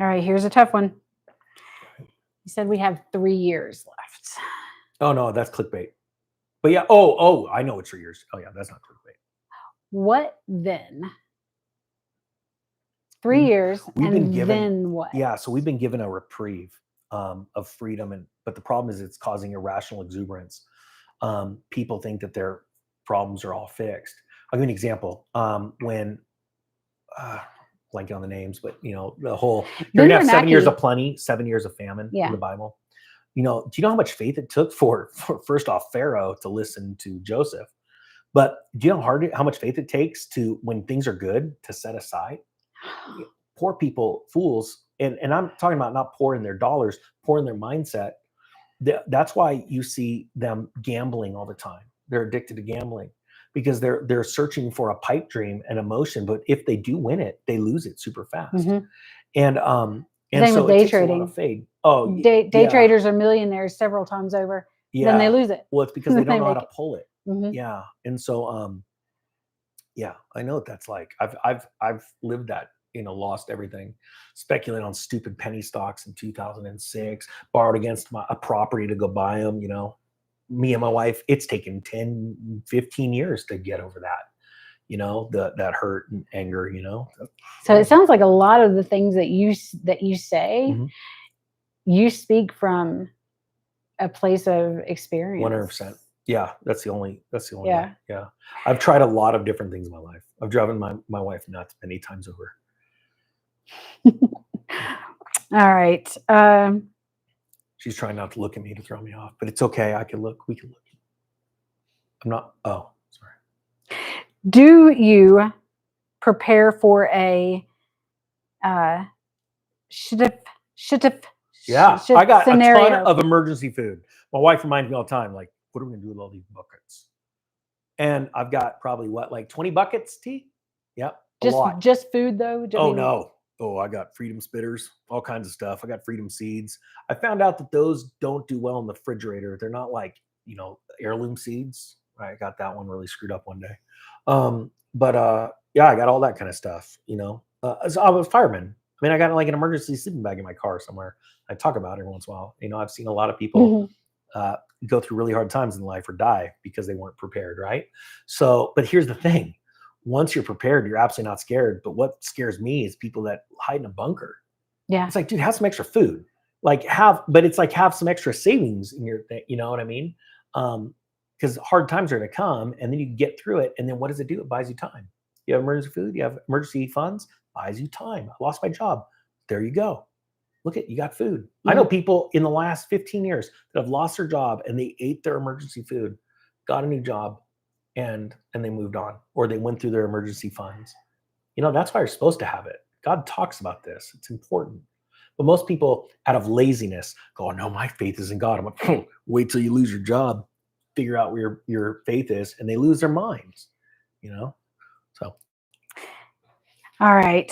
right. Here's a tough one. You said we have 3 years left. Oh no, that's clickbait. But yeah. Oh, I know it's 3 years. Oh yeah, that's not clickbait. What then? 3 years, we've been given, then what? Yeah, so we've been given a reprieve of freedom, but the problem is it's causing irrational exuberance. People think that their problems are all fixed. I'll give you an example. When blanking on the names, but you know, the whole you're gonna have 7 years of plenty, 7 years of famine in the Bible. You know, do you know how much faith it took for first off Pharaoh to listen to Joseph? But do you know how much faith it takes to, when things are good, to set aside? Poor people, fools, and I'm talking about not poor in their dollars, poor in their mindset. That's why you see them gambling all the time. They're addicted to gambling because they're searching for a pipe dream and emotion. But if they do win it, they lose it super fast. And same so with day it takes trading. a lot of faith. Oh, day traders are millionaires several times over. Yeah. Then they lose it. Well, it's because they don't know how to pull it. Yeah. And so yeah, I know what that's like. I've lived that, you know, lost everything, speculated on stupid penny stocks in 2006, borrowed against a property to go buy them, you know. Me and my wife, it's taken 10, 15 years to get over that, you know, that hurt and anger, you know. So it sounds like a lot of the things that you say, you speak from a place of experience. 100%. Yeah, that's the only way. Yeah. I've tried a lot of different things in my life. I've driven my wife nuts many times over. All right. She's trying not to look at me to throw me off, but it's okay. I can look. We can look. I'm not. Oh, sorry. Do you prepare for a Yeah, I got scenario? a ton of emergency food. My wife reminds me all the time, like, what are we gonna do with all these buckets? And I've got probably like 20 buckets, T? Yep. Just food though? No. Oh, I got freedom spitters, all kinds of stuff. I got freedom seeds. I found out that those don't do well in the refrigerator. They're not like, you know, heirloom seeds. I got that one really screwed up one day. Yeah, I got all that kind of stuff, you know. So I'm a fireman. I mean, I got like an emergency sleeping bag in my car somewhere. I talk about it every once in a while. You know, I've seen a lot of people go through really hard times in life or die because they weren't prepared, right? So, but here's the thing. Once you're prepared, you're absolutely not scared. But what scares me is people that hide in a bunker. Yeah. It's like, dude, have some extra food. Have some extra savings in your thing. You know what I mean? Because hard times are going to come and then you get through it. And then what does it do? It buys you time. You have emergency food, you have emergency funds, buys you time. I lost my job. There you go. Look at, you got food. I know people in the last 15 years that have lost their job and they ate their emergency food, got a new job, and they moved on, or they went through their emergency funds. You know, that's why you're supposed to have it. God talks about this. It's important. But most people, out of laziness, go, oh, no, my faith is in God. I'm like, wait till you lose your job, figure out where your faith is, and they lose their minds, you know? So. All right.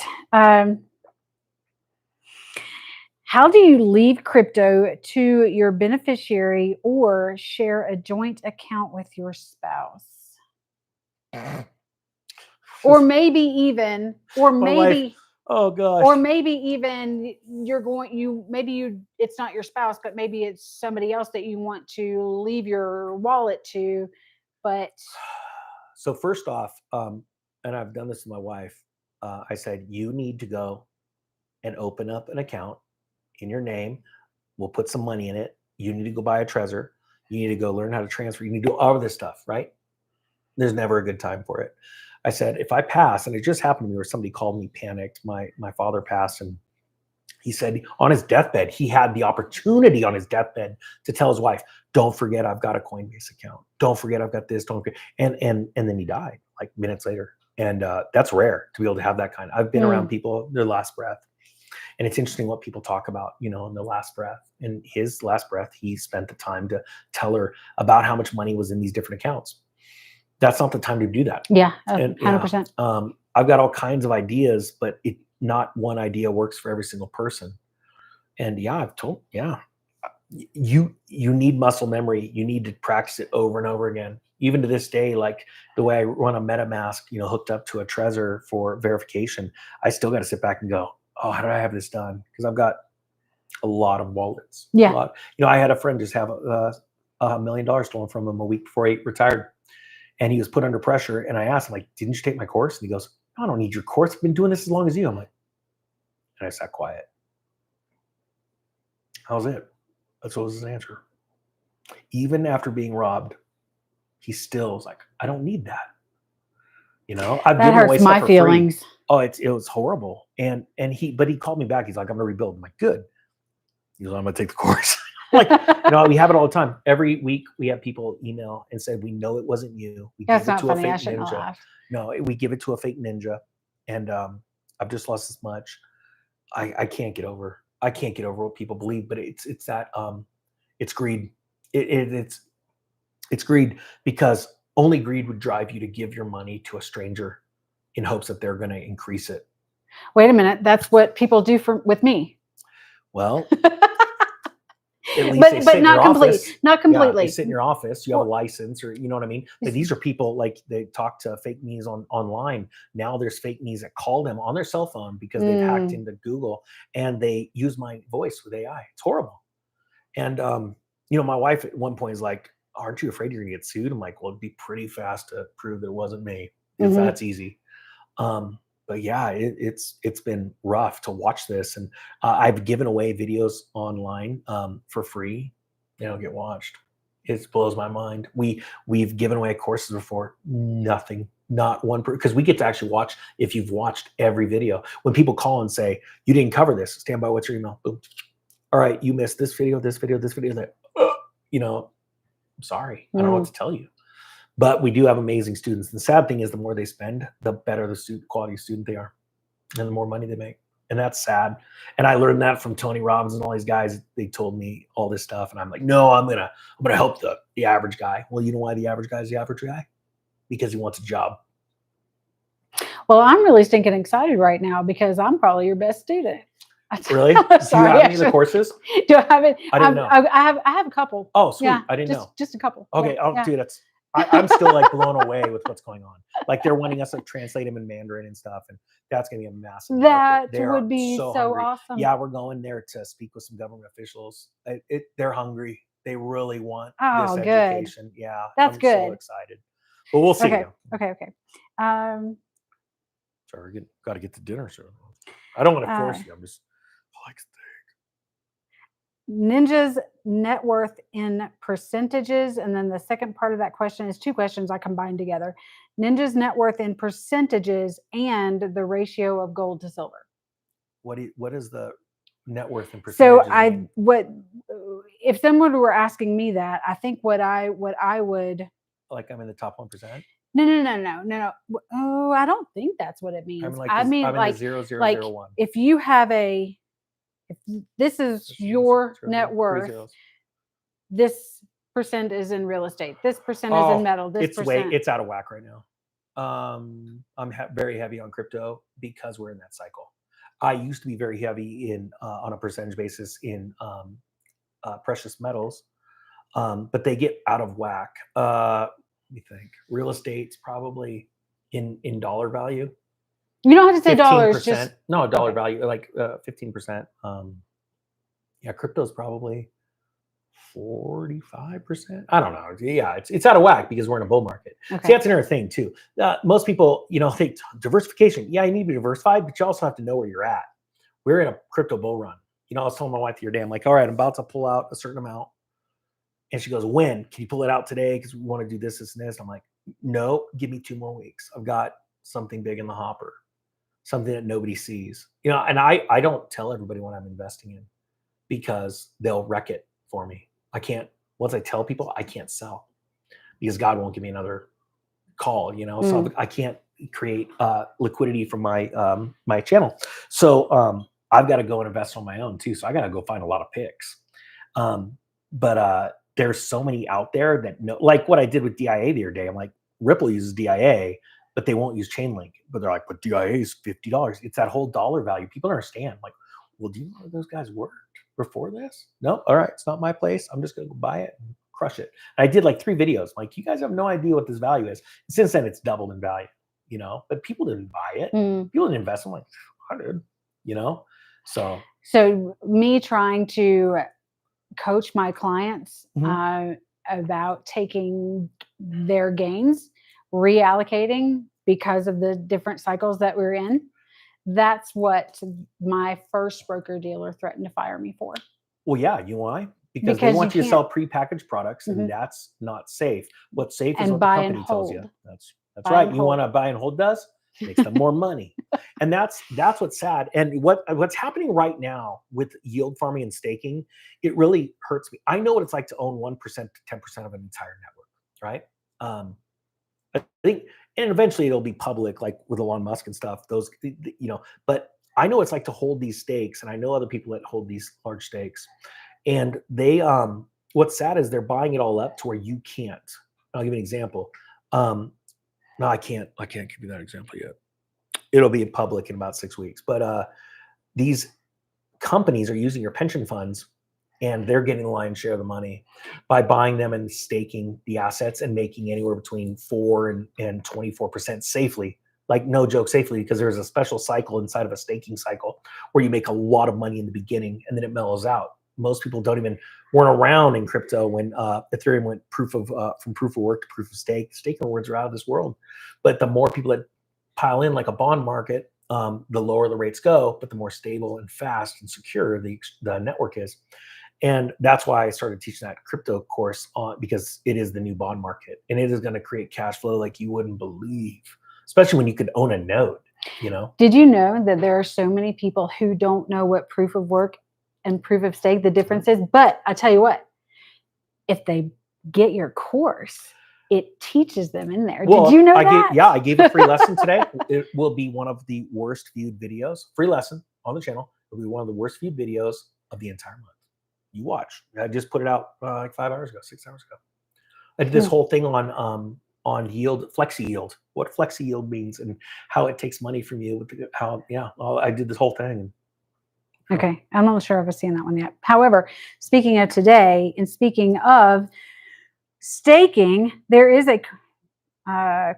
How do you leave crypto to your beneficiary or share a joint account with your spouse? Or maybe even, oh gosh. Or maybe even it's not your spouse, but maybe it's somebody else that you want to leave your wallet to, but. So first off, and I've done this with my wife, I said, you need to go and open up an account in your name. We'll put some money in it. You need to go buy a Trezor. You need to go learn how to transfer. You need to do all of this stuff, right? There's never a good time for it. I said, if I pass, and it just happened to me where somebody called me panicked. My father passed, and he said on his deathbed, he had the opportunity on his deathbed to tell his wife, don't forget I've got a Coinbase account. Don't forget I've got this. Don't forget. And then he died like minutes later. And that's rare to be able to have that kind. I've been around people, their last breath. And it's interesting what people talk about, in the last breath. In his last breath, he spent the time to tell her about how much money was in these different accounts. That's not the time to do that. Yeah, 100%. I've got all kinds of ideas, but not one idea works for every single person. And you need muscle memory. You need to practice it over and over again. Even to this day, like the way I run a MetaMask, hooked up to a Trezor for verification, I still got to sit back and go, oh, how did I have this done? Because I've got a lot of wallets. Yeah. I had a friend just have $1 million stolen from him a week before he retired. And he was put under pressure. And I asked him, like, didn't you take my course? And he goes, I don't need your course. I've been doing this as long as you. I'm like, and I sat quiet. How's it? That's what was his answer. Even after being robbed, he still was like, I don't need that. I've that hurts my feelings. Free. Oh, it was horrible. But he called me back. He's like, I'm gonna rebuild. I'm like, good. He goes, I'm gonna take the course. Like, we have it all the time. Every week we have people email and say, we know it wasn't you. We That's give it to not funny. a I fake shouldn't ninja. laugh. No, we give it to a fake ninja. And I've just lost this much. I can't get over. I can't get over what people believe, but it's that it's greed. It's greed, because only greed would drive you to give your money to a stranger in hopes that they're going to increase it. Wait a minute. That's what people do with me. Well, at least but not completely. Not completely. Yeah, they sit in your office. You have a license, or you know what I mean. But these are people, like, they talk to fake me's online. Now there's fake me's that call them on their cell phone because they've hacked into Google, and they use my voice with AI. It's horrible. And my wife at one point is like, aren't you afraid you're gonna get sued? I'm like, well, it'd be pretty fast to prove that it wasn't me if that's easy. But yeah, it's been rough to watch this, and I've given away videos online for free. They don't get watched. It blows my mind. We've given away courses before, nothing, not one, because we get to actually watch if you've watched every video. When people call and say, you didn't cover this, stand by, what's your email? Boom. All right, you missed this video, this video, this video. That I'm sorry, I don't know what to tell you. But we do have amazing students. The sad thing is, the more they spend, the better the quality student they are, and the more money they make. And that's sad. And I learned that from Tony Robbins and all these guys. They told me all this stuff, and I'm like, no, I'm gonna help the average guy. Well, you know why the average guy is the average guy? Because he wants a job. Well, I'm really stinking excited right now because I'm probably your best student. Really? Sorry, do you have any of the courses? Do I have it? I didn't know. I have a couple. Oh, sweet. Yeah, I didn't know. Just a couple. Okay. Yeah. Dude, I'm still like blown away with what's going on. Like, they're wanting us to translate them in Mandarin and stuff, and that's going to be a massive market. That would be so awesome. Yeah, we're going there to speak with some government officials. They're hungry. They really want this education. Good. Yeah, that's good. I'm so excited. But we'll see. Okay. Sorry, got to get to dinner soon. I don't want to force you. I'm just like steak. Ninja's net worth in percentages, and then the second part of that question is two questions I combined together. Ninja's net worth in percentages and the ratio of gold to silver. What is the net worth in percentages? So if someone were asking me that, I think what I would, like, I'm in the top 1%. No. Oh, I don't think that's what it means. I'm in like the 0.001. Like, if you have if this is your net worth, this percent is in real estate. This percent is in metal. This percent. It's out of whack right now. I'm very heavy on crypto because we're in that cycle. I used to be very heavy in on a percentage basis in precious metals, but they get out of whack. Let me think. Real estate's probably in dollar value. You don't have to say dollars. Just dollar value, like 15%. Yeah, crypto's probably 45%. I don't know. Yeah, it's out of whack because we're in a bull market. Okay. See, that's another thing too. Most people, think diversification. Yeah, you need to be diversified, but you also have to know where you're at. We're in a crypto bull run. I was telling my wife the other day, I'm like, all right, I'm about to pull out a certain amount. And she goes, when? Can you pull it out today? Because we want to do this, this, and this. I'm like, no, give me 2 more weeks. I've got something big in the hopper, something that nobody sees. And I don't tell everybody what I'm investing in because they'll wreck it for me. I can't, once I tell people, I can't sell because God won't give me another call, so I can't create liquidity from my my channel. So I've got to go and invest on my own too. So I got to go find a lot of picks. But there's so many out there that like what I did with DIA the other day. I'm like, Ripple uses DIA, but they won't use Chainlink. But they're like, but DIA is $50. It's that whole dollar value. People don't understand. Like, well, do you know where those guys worked before this? No, all right, it's not my place. I'm just gonna go buy it and crush it. And I did like 3 videos. Like, you guys have no idea what this value is. Since then, it's doubled in value. But people didn't buy it. People didn't invest. I'm like, I did. So me trying to coach my clients about taking their gains, reallocating because of the different cycles that we're in. That's what my first broker dealer threatened to fire me for. Well, yeah, you know why? Because they want you to sell prepackaged products, and that's not safe. What's safe is what the company tells you. That's right. You want to buy and hold does? Makes them more money. And that's what's sad. And what's happening right now with yield farming and staking, it really hurts me. I know what it's like to own 1% to 10% of an entire network, right? I think, and eventually it'll be public, like with Elon Musk and stuff, those, but I know it's like to hold these stakes, and I know other people that hold these large stakes, and they, what's sad is they're buying it all up to where you can't. I'll give you an example. No, I can't give you that example yet. It'll be public in about 6 weeks, but these companies are using your pension funds, and they're getting the lion's share of the money by buying them and staking the assets and making anywhere between 4 and 24% safely. Like, no joke, safely, because there's a special cycle inside of a staking cycle where you make a lot of money in the beginning and then it mellows out. Most people weren't around in crypto when Ethereum went from proof of work to proof of stake. Staking rewards are out of this world. But the more people that pile in, like a bond market, the lower the rates go, but the more stable and fast and secure the network is. And that's why I started teaching that crypto course because it is the new bond market, and it is going to create cash flow like you wouldn't believe, especially when you could own a node. Did you know that there are so many people who don't know what proof of work and proof of stake, the difference is? But I tell you what, if they get your course, it teaches them in there. Well, did you know that? I gave a free lesson today. It will be one of the worst viewed videos. Free lesson on the channel. It'll be one of the worst viewed videos of the entire month. You watch. I just put it out like 6 hours ago. I did this whole thing on yield, flexi yield, what flexi yield means and how it takes money from you. I did this whole thing. Okay. I'm not sure I've seen that one yet. However, speaking of today and speaking of staking, there is a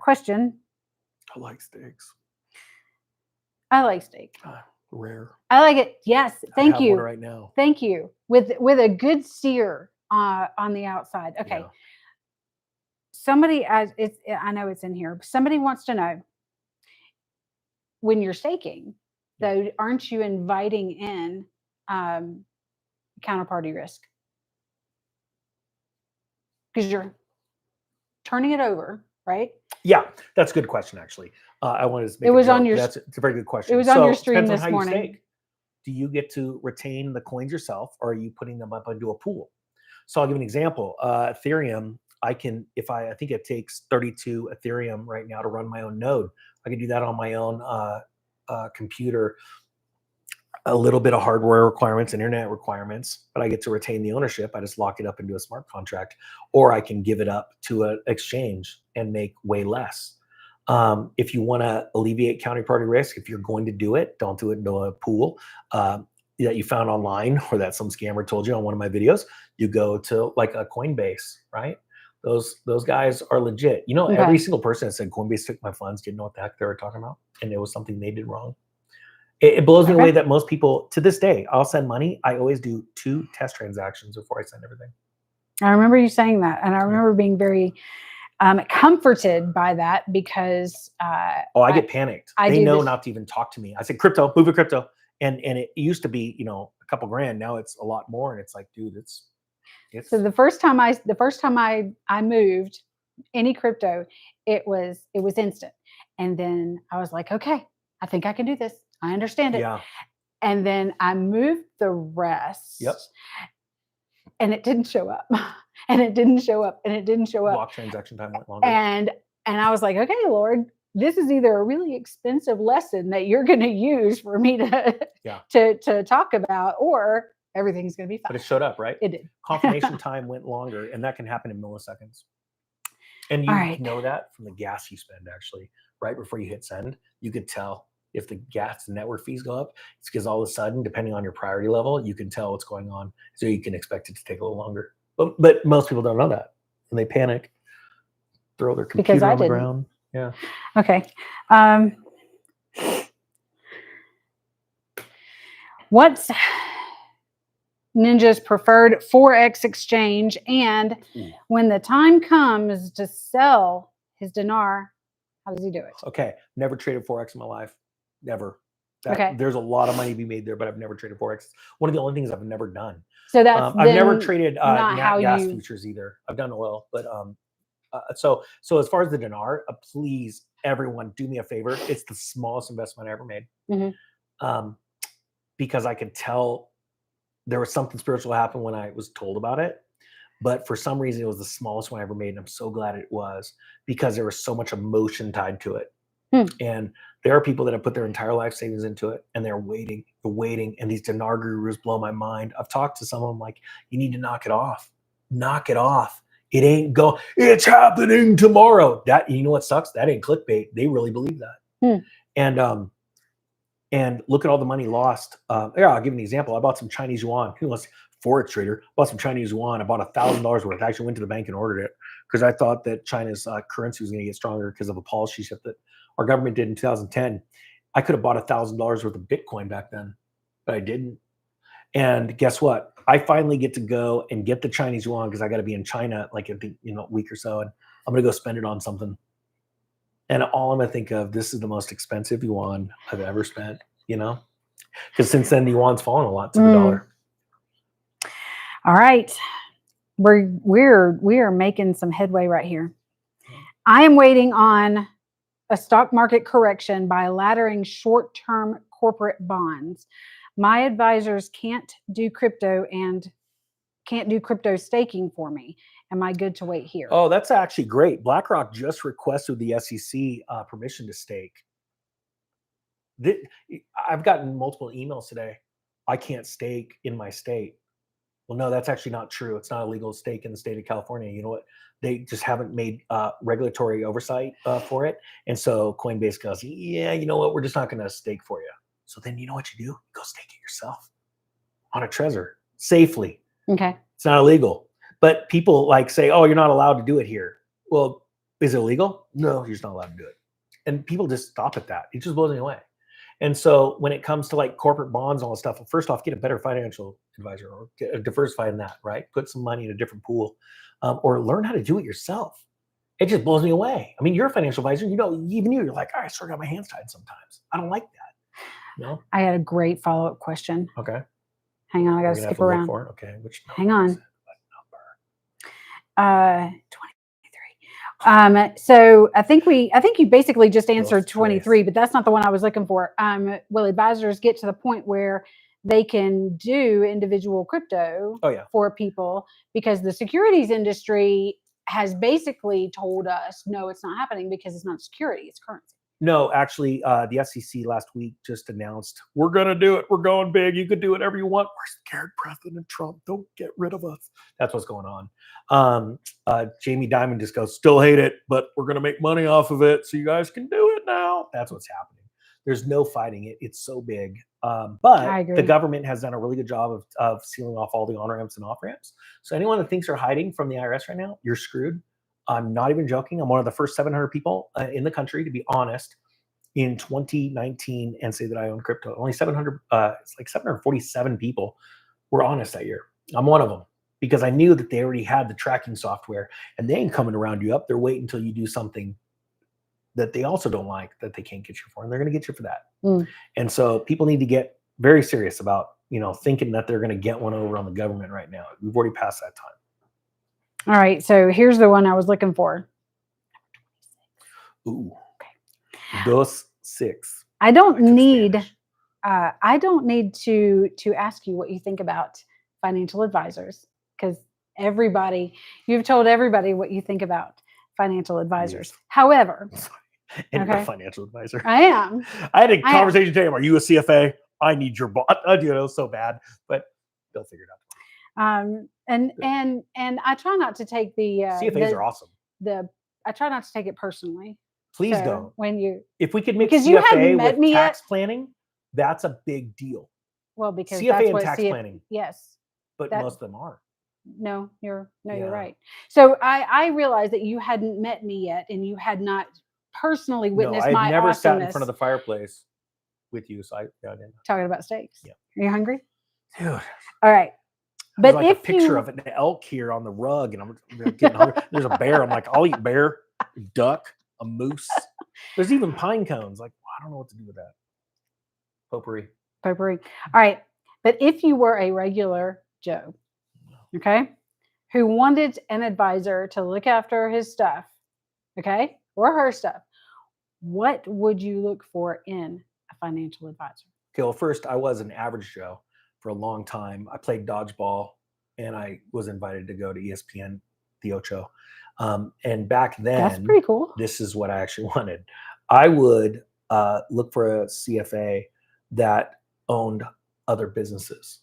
question. I like steaks. I like steak. Rare. I like it. Yes. Thank you. One right now. Thank you. With a good sear on the outside. Okay. Yeah. Somebody, I know it's in here. Somebody wants to know, when you're staking, though, aren't you inviting in counterparty risk? Because you're turning it over, right? Yeah, that's a good question, actually. I wanted to make it was on your. It's a very good question. It was on your stream this morning. Do you get to retain the coins yourself, or are you putting them up into a pool? So I'll give an example. Ethereum, I think it takes 32 Ethereum right now to run my own node. I can do that on my own computer. A little bit of hardware requirements, internet requirements, but I get to retain the ownership. I just lock it up into a smart contract, or I can give it up to an exchange and make way less. If you want to alleviate counterparty risk, if you're going to do it, don't do it into a pool that you found online or that some scammer told you on one of my videos. You go to like a Coinbase, right? Those guys are legit. Okay. Every single person that said Coinbase took my funds didn't know what the heck they were talking about, and it was something they did wrong. It blows me away that most people, to this day, I'll send money. I always do 2 test transactions before I send everything. I remember you saying that, and I remember being very comforted by that because I get panicked. They know not to even talk to me. I said, crypto, move to crypto. And it used to be, a couple grand. Now it's a lot more. And it's like, dude, it's. So the first time I moved any crypto, it was instant. And then I was like, okay, I think I can do this. I understand it. Yeah. And then I moved the rest. Yep. And it didn't show up. And it didn't show up. And it didn't show up. Block transaction time went longer. And I was like, okay, Lord, this is either a really expensive lesson that you're going to use for me to talk about, or everything's going to be fine. But it showed up, right? It did. Confirmation time went longer, and that can happen in milliseconds. And you know that from the gas you spend, actually. Right before you hit send, you could tell if the gas and network fees go up. It's because all of a sudden, depending on your priority level, you can tell what's going on. So you can expect it to take a little longer. But most people don't know that. And they panic, throw their computer on the ground. Yeah. Okay. What's Ninja's preferred Forex exchange? And when the time comes to sell his dinar, how does he do it? Okay. Never traded Forex in my life. Never. Okay. There's a lot of money to be made there, but I've never traded Forex. One of the only things I've never done. So that's I've never traded nat gas futures either. I've done oil, but so as far as the dinar, please, everyone, do me a favor. It's the smallest investment I ever made. Mm-hmm. Because I could tell there was something spiritual happen when I was told about it. But for some reason, it was the smallest one I ever made. And I'm so glad it was, because there was so much emotion tied to it. And there are people that have put their entire life savings into it, and they're waiting. And these dinar gurus blow my mind. I've talked to some of them like, you need to knock it off. Knock it off. It ain't it's happening tomorrow. That, you know what sucks? That ain't clickbait. They really believe that. And look at all the money lost. I'll give you an example. I bought some Chinese yuan. Who wants Forex trader? Bought some Chinese yuan. I bought $1,000 worth. I actually went to the bank and ordered it because I thought that China's currency was going to get stronger because of a policy shift that our government did in 2010. I could have bought $1,000 worth of Bitcoin back then, but I didn't. And guess what? I finally get to go and get the Chinese yuan because I got to be in China like a week or so, and I'm going to go spend it on something. And all I'm going to think of, this is the most expensive yuan I've ever spent, because since then the yuan's fallen a lot to the dollar. All right. We are making some headway right here. I am waiting on a stock market correction by laddering short-term corporate bonds. My advisors can't do crypto staking for me. Am I good to wait here? Oh, that's actually great. BlackRock just requested the SEC permission to stake. I've gotten multiple emails today. I can't stake in my state. Well, no, that's actually not true. It's not a legal stake in the state of California. You know what? They just haven't made regulatory oversight for it. And so Coinbase goes, yeah, you know what? We're just not going to stake for you. So then you know what you do? Go stake it yourself on a Trezor safely. Okay. It's not illegal. But people say, oh, you're not allowed to do it here. Well, is it illegal? No, you're just not allowed to do it. And people just stop at that. It just blows me away. And so when it comes to corporate bonds and all this stuff, well, first off, get a better financial advisor or diversify in that, right? Put some money in a different pool or learn how to do it yourself. It just blows me away. I mean, you're a financial advisor, even you're like, I sort of got my hands tied sometimes. I don't like that. I had a great follow-up question. Okay. Hang on, I got to skip around. Okay. Which hang on. 23. So I think you basically just answered 23, but that's not the one I was looking for. Will advisors get to the point where they can do individual crypto for people? Because the securities industry has basically told us, no, it's not happening because it's not security, it's currency. No, actually, the SEC last week just announced, we're going to do it. We're going big. You could do whatever you want. We're scared President Trump. Don't get rid of us. That's what's going on. Jamie Dimon just goes, still hate it, but we're going to make money off of it. So you guys can do it now. That's what's happening. There's no fighting it. It's so big. But the government has done a really good job of sealing off all the on-ramps and off-ramps. So anyone that thinks they're hiding from the IRS right now, you're screwed. I'm not even joking. I'm one of the first 700 people in the country, to be honest, in 2019 and say that I own crypto. Only 700, it's like 747 people were honest that year. I'm one of them. because I knew that they already had the tracking software, and they ain't coming to round you up. They're waiting until you do something that they also don't like, that they can't get you for, and they're going to get you for that. And so people need to get very serious about, thinking that they're going to get one over on the government right now. We've already passed that time. All right. So here's the one I was looking for. Ooh. Okay. Dos six. I don't need to ask you what you think about financial advisors, because you've told everybody what you think about financial advisors. Yes. However, and a financial advisor. I am. I had a conversation today. Are you a CFA? I need your bot. I do know so bad, but they'll figure it out. And I try not to take the CFAs are awesome. I try not to take it personally. Please don't. If we could mix because CFA with tax planning, that's a big deal. Well, because CFA that's and what tax planning. Yes. But most of them are. No, you're right. So I realized that you hadn't met me yet, and you had not personally witnessed my I've never awesomeness. sat in front of the fireplace with you, so I didn't. Talking about steaks. Yeah. Are you hungry? Dude. All right. But like a picture of an elk here on the rug, and I'm getting hungry. There's a bear. I'm like, I'll eat bear, duck, a moose. There's even pine cones. Like, I don't know what to do with that. Potpourri. All right. But if you were a regular Joe, okay, who wanted an advisor to look after his stuff, okay, or her stuff, what would you look for in a financial advisor? Okay, well, first, I was an average Joe for a long time. I played dodgeball, and I was invited to go to ESPN, the Ocho. And back then, that's pretty cool. This is what I actually wanted. I would look for a CFA that owned other businesses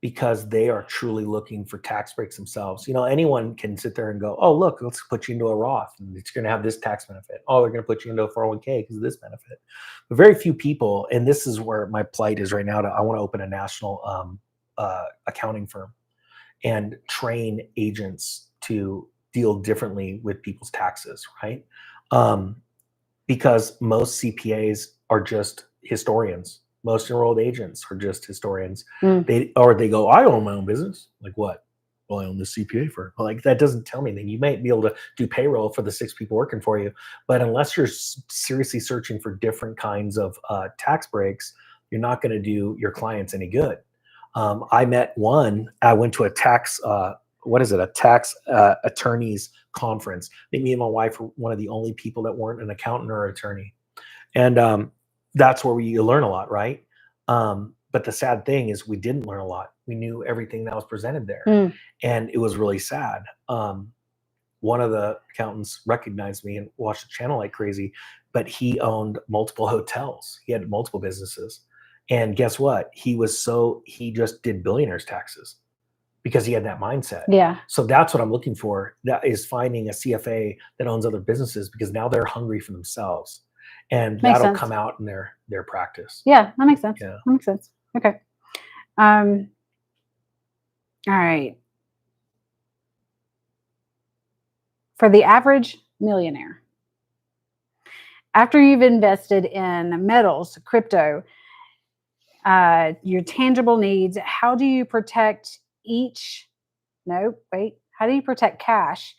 because they are truly looking for tax breaks themselves. Anyone can sit there and go, oh, look, let's put you into a Roth and it's going to have this tax benefit. Oh, they're going to put you into a 401k because of this benefit. But very few people, and this is where my plight is right now, I want to open a national accounting firm and train agents to deal differently with people's taxes, right? Because most CPAs are just historians. Most enrolled agents are just historians. They go, I own my own business. Like what? Well, I own this CPA firm. Like that doesn't tell me anything. You might be able to do payroll for the 6 people working for you, but unless you're seriously searching for different kinds of tax breaks, you're not going to do your clients any good. I met one. I went to a tax attorneys conference. I think me and my wife were one of the only people that weren't an accountant or attorney. And that's where you learn a lot, right? But the sad thing is we didn't learn a lot. We knew everything that was presented there. And it was really sad. One of the accountants recognized me and watched the channel like crazy, but he owned multiple hotels. He had multiple businesses. And guess what? He just did billionaires taxes because he had that mindset. Yeah. So that's what I'm looking for. That is finding a CFA that owns other businesses because now they're hungry for themselves. And that'll come out in their practice. Yeah, that makes sense. Yeah. That makes sense. Okay. All right. For the average millionaire, after you've invested in metals, crypto, your tangible needs, how do you protect how do you protect cash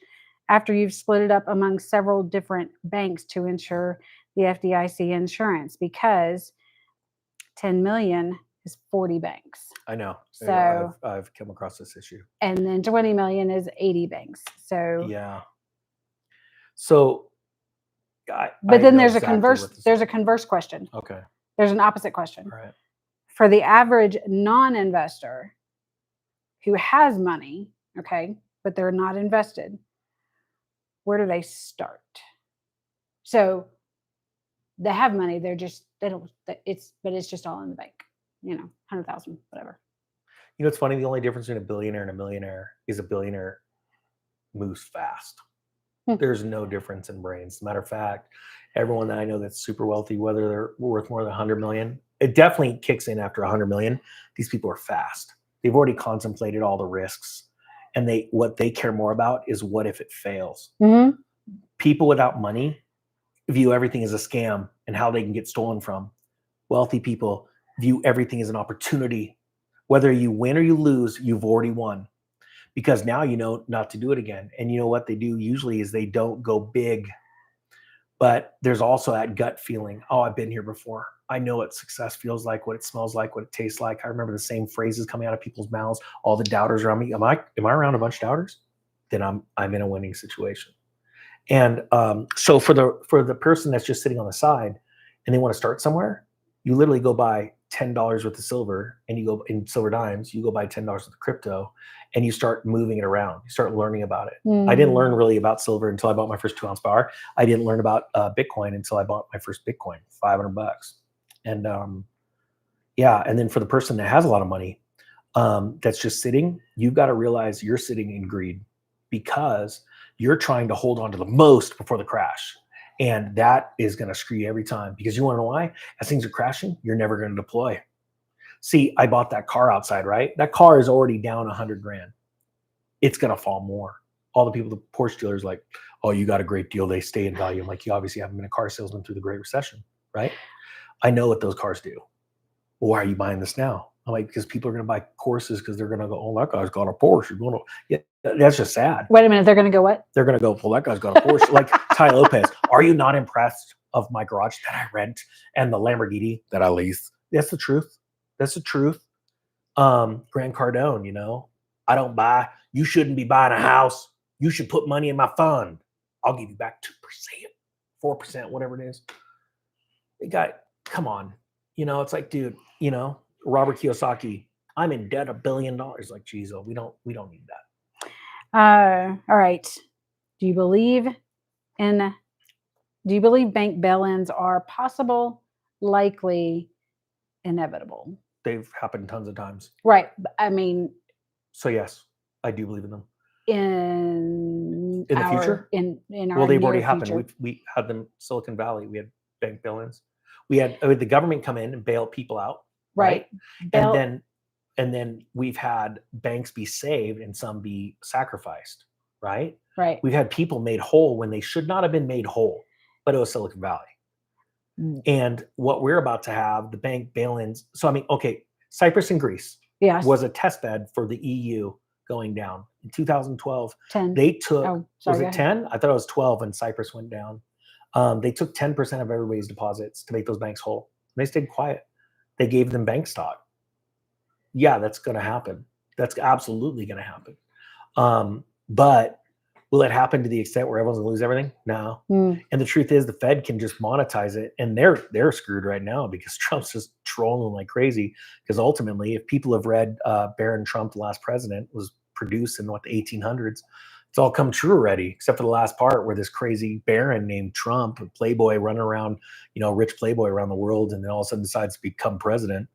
after you've split it up among several different banks to ensure the FDIC insurance? Because 10 million is 40 banks. I know. So I've come across this issue. And then 20 million is 80 banks. So yeah. So but then there's a converse question. Okay. There's an opposite question. All right. For the average non-investor who has money, okay, but they're not invested, where do they start? So they have money, it's just all in the bank, 100,000, whatever. It's funny. The only difference between a billionaire and a millionaire is a billionaire moves fast. There's no difference in brains. As a matter of fact, everyone that I know that's super wealthy, whether they're worth more than 100 million, it definitely kicks in after 100 million. These people are fast. They've already contemplated all the risks, and what they care more about is what if it fails. Mm-hmm. People without money view everything as a scam and how they can get stolen from. Wealthy people view everything as an opportunity. Whether you win or you lose, you've already won. because now you know not to do it again. And you know what they do usually is they don't go big, but there's also that gut feeling. Oh, I've been here before. I know what success feels like, what it smells like, what it tastes like. I remember the same phrases coming out of people's mouths. All the doubters around me. Am I around a bunch of doubters? Then I'm in a winning situation. And so for the person that's just sitting on the side and they want to start somewhere, you literally go buy $10 worth of silver, and you go in silver dimes, you go buy $10 worth of crypto, and you start moving it around. You start learning about it. I didn't learn really about silver until I bought my first 2-ounce bar. I didn't learn about Bitcoin until I bought my first Bitcoin, $500. And and then for the person that has a lot of money, that's just sitting, you've got to realize you're sitting in greed, because you're trying to hold on to the most before the crash. And that is going to screw you every time, because you want to know why? As things are crashing, you're never going to deploy. See, I bought that car outside, right? That car is already down 100 grand. It's going to fall more. All the people, the Porsche dealers, like, oh, you got a great deal. They stay in value. I'm like, you obviously haven't been a car salesman through the Great Recession, right? I know what those cars do. Well, why are you buying this now? I'm like, because people are going to buy courses because they're going to go, oh, that guy's got a Porsche. You're going to, yeah, that's just sad. Wait a minute, they're going to go what? They're going to go, well, that guy's got a Porsche. Like Ty Lopez, are you not impressed of my garage that I rent and the Lamborghini that I lease? That's the truth. That's the truth. Grant Cardone, you know, I don't buy. You shouldn't be buying a house. You should put money in my fund. I'll give you back 2%, 4%, whatever it is. It got, come on. You know, it's like, dude, you know, Robert Kiyosaki, I'm in debt $1 billion. Like, geez, we don't need that. All right. Do you believe bank bail-ins are possible, likely, inevitable? They've happened tons of times. Right. I mean, so yes, I do believe in them. In the future? In our well, they've near already future. happened. We had them Silicon Valley. We had bank bail-ins. We had the government come in and bail people out. Right. And then we've had banks be saved and some be sacrificed. Right. Right. We've had people made whole when they should not have been made whole, but it was Silicon Valley. And what we're about to have, the bank bail-ins. So, I mean, okay, Cyprus and Greece was a test bed for the EU going down in 2012. 10. They took, was it 10? I thought it was 12 when Cyprus went down. They took 10% of everybody's deposits to make those banks whole. They stayed quiet. They gave them bank stock. Yeah, that's going to happen. That's absolutely going to happen. But will it happen to the extent where everyone's going to lose everything? No. And the truth is, the Fed can just monetize it, and they're screwed right now because Trump's just trolling like crazy. Because ultimately, if people have read Baron Trump, the last president, was produced in the 1800s, it's all come true already, except for the last part where this crazy baron named Trump, a playboy running around, rich playboy around the world, and then all of a sudden decides to become president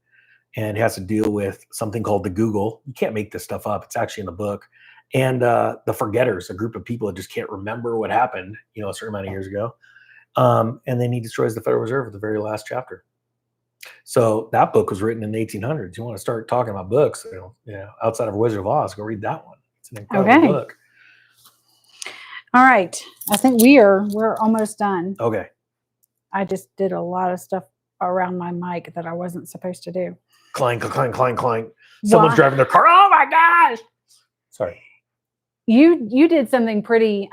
and has to deal with something called the Google. You can't make this stuff up. It's actually in the book. And the Forgetters, a group of people that just can't remember what happened, a certain amount of years ago. And then he destroys the Federal Reserve at the very last chapter. So that book was written in the 1800s. You want to start talking about books, outside of Wizard of Oz, go read that one. It's an incredible book. All right. I think we're almost done. Okay. I just did a lot of stuff around my mic that I wasn't supposed to do. Clank, clank, clank, clank. Someone's driving their car. Oh my gosh. Sorry. You did something pretty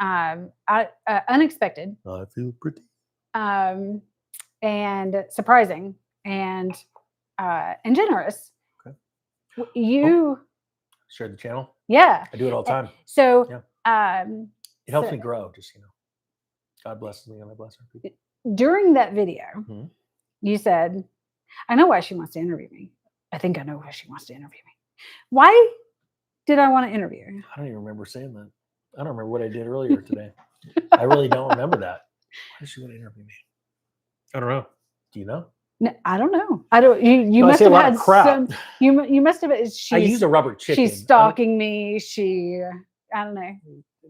unexpected. I feel pretty. And surprising and generous. Okay. You share the channel? Yeah. I do it all the time. So it helps me grow, just God blesses me and I bless our people. During that video, you said, I know why she wants to interview me. I think I know why she wants to interview me. Why did I want to interview you? I don't even remember saying that. I don't remember what I did earlier today. I really don't remember that. Why does she want to interview me? I don't know. Do you know? No, I don't know. I don't. You must have had some. You must have. I use a rubber chicken. She's stalking me. I don't know.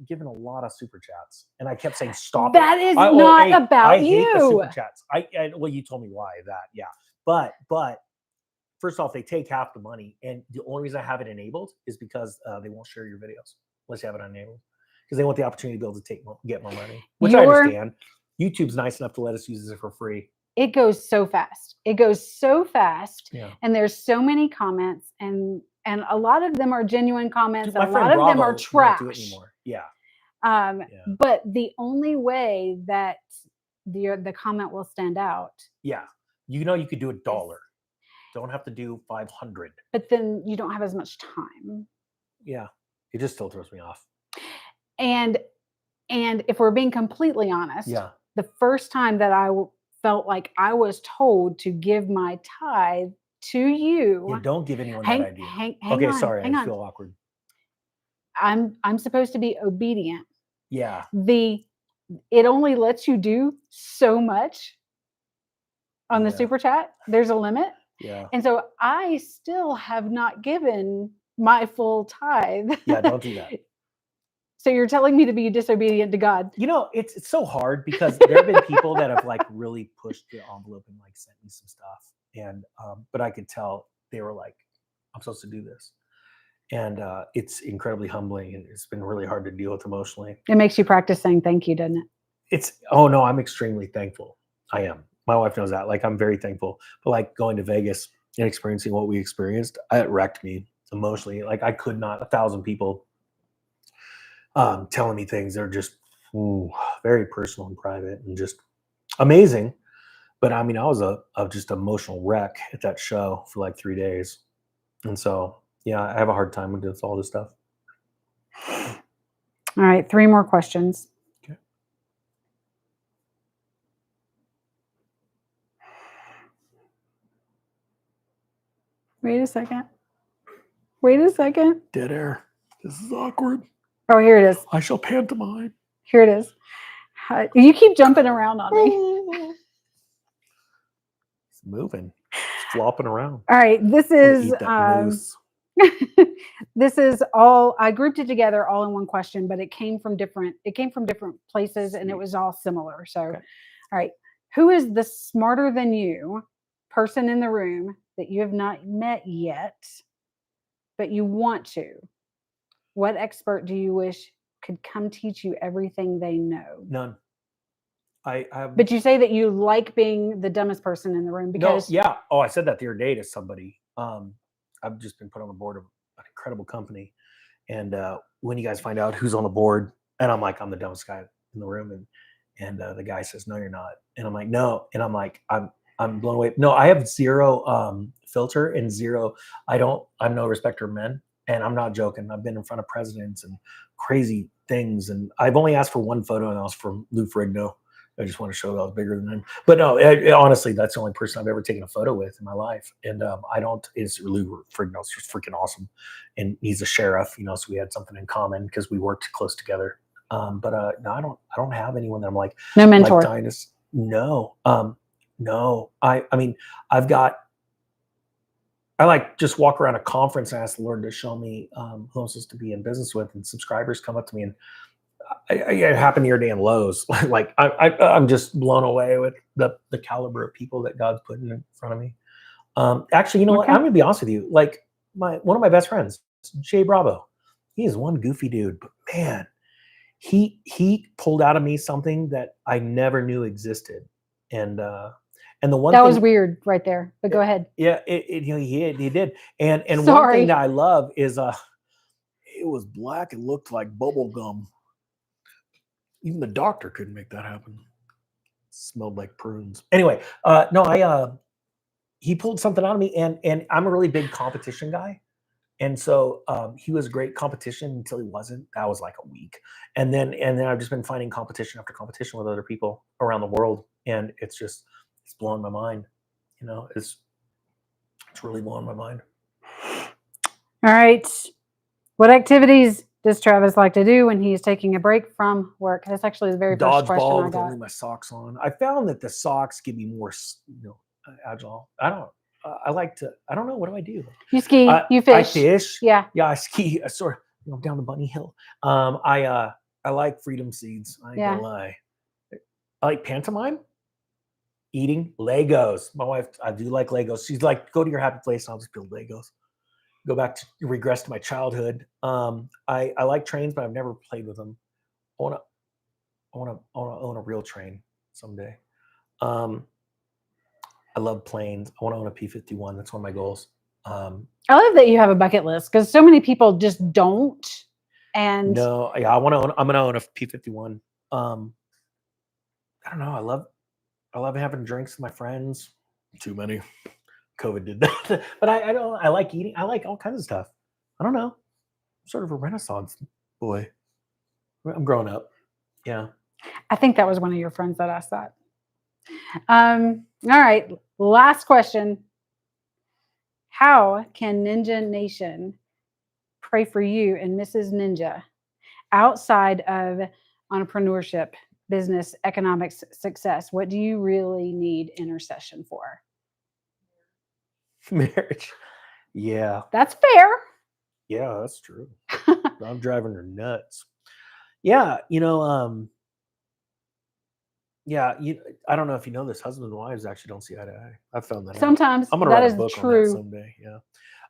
Given a lot of super chats, and I kept saying stop. That is not about you. I hate the super chats. Well, you told me why that. Yeah, but first off, they take half the money, and the only reason I have it enabled is because they won't share your videos unless you have it unenabled, because they want the opportunity to be able to get more money, which I understand. YouTube's nice enough to let us use it for free. It goes so fast. Yeah. And there's so many comments, and and a lot of them are genuine comments. Dude, my and a friend lot of them Bravo are won't trash. do it anymore. Yeah. Yeah. But the only way that the comment will stand out. Yeah. You know, you could do $1. Don't have to do 500. But then you don't have as much time. Yeah. It just still throws me off. And if we're being completely honest, yeah, the first time that I felt like I was told to give my tithe to you. Yeah, don't give anyone that idea. Hang okay, on, sorry, hang I on. feel awkward. I'm supposed to be obedient. Yeah. It only lets you do so much on the super chat. There's a limit. Yeah. And so I still have not given my full tithe. Yeah, don't do that. So you're telling me to be disobedient to God? You know, it's so hard because there have been people that have like really pushed the envelope and like sent me some stuff. And but I could tell they were like, I'm supposed to do this. And it's incredibly humbling, and it's been really hard to deal with emotionally. It makes you practice saying thank you, doesn't it? Oh no, I'm extremely thankful. I am. My wife knows that. Like, I'm very thankful. But like going to Vegas and experiencing what we experienced, it wrecked me emotionally. Like, I could not. 1,000 people telling me things that are just very personal and private and just amazing. But I mean, I was a just emotional wreck at that show for like 3 days, and so yeah, I have a hard time with all this stuff. All right, 3 more questions. Okay. Wait a second. Wait a second. Dead air. This is awkward. Oh, here it is. I shall pantomime. Here it is. You keep jumping around on me. It's moving. It's flopping around. All right, this is this is all, I grouped it together all in one question, but it came from different places and it was all similar. So, Okay. All right. Who is the smarter than you person in the room that you have not met yet, but you want to? What expert do you wish could come teach you everything they know? None. But you say that you like being the dumbest person in the room because Oh, I said that the other day to somebody. I've just been put on the board of an incredible company, and when you guys find out who's on the board, and I'm like, I'm the dumbest guy in the room, and the guy says, no, you're not, and I'm like, no, and I'm like, I'm blown away. No, I have zero filter and zero. I'm no respecter of men, and I'm not joking. I've been in front of presidents and crazy things, and I've only asked for one photo, and that was from Lou Ferrigno. I just want to show that I was bigger than him. But no, honestly, that's the only person I've ever taken a photo with in my life. And is Lou Ferrigno's just freaking awesome. And he's a sheriff, so we had something in common because we worked close together. But no, I don't have anyone that I'm like, no mentor. Like no. No. I mean, I like just walk around a conference and ask the Lord to show me who I'm supposed to be in business with, and subscribers come up to me, and it happened the other day in Lowe's. Like I'm just blown away with the caliber of people that God's putting in front of me. Actually, you know what? I'm gonna be honest with you. Like one of my best friends, Jay Bravo, he is one goofy dude, but man, he pulled out of me something that I never knew existed. And the one that thing, was weird right there. But go ahead. Yeah, he did. And one thing that I love is it was black and looked like bubble gum. Even the doctor couldn't make that happen. Smelled like prunes. Anyway, no, he pulled something out of me, and I'm a really big competition guy. And so he was great competition until he wasn't. That was like a week. And then I've just been finding competition after competition with other people around the world. And it's blowing my mind. It's really blowing my mind. All right. What activities does Travis like to do when he's taking a break from work? That's actually the very first question I with got. only my socks on. I found that the socks give me more, agile. I don't know. What do I do? You ski, you fish. I fish. Yeah. Yeah, I ski. I sort of, down the bunny hill. I like freedom seeds. I ain't gonna lie. I like pantomime. Eating Legos. My wife, I do like Legos. She's like, go to your happy place and I'll just build Legos. Go back to regress to my childhood. I like trains, but I've never played with them. I want to own a real train someday. I love planes. I want to own a P-51. That's one of my goals. I love that you have a bucket list because so many people just don't. And no, yeah, I'm gonna own a P51. I don't know. I love having drinks with my friends. Too many. COVID did that. But I don't. I like eating. I like all kinds of stuff. I don't know. I'm sort of a Renaissance boy. I'm growing up. Yeah. I think that was one of your friends that asked that. All right. Last question. How can Ninja Nation pray for you and Mrs. Ninja outside of entrepreneurship, business, economic success? What do you really need intercession for? Marriage. Yeah. That's fair. Yeah, that's true. I'm driving her nuts. Yeah, yeah, I don't know if you know this, husbands and wives actually don't see eye to eye. I found that out. Sometimes I'm gonna that write is a book on that true. someday. Yeah.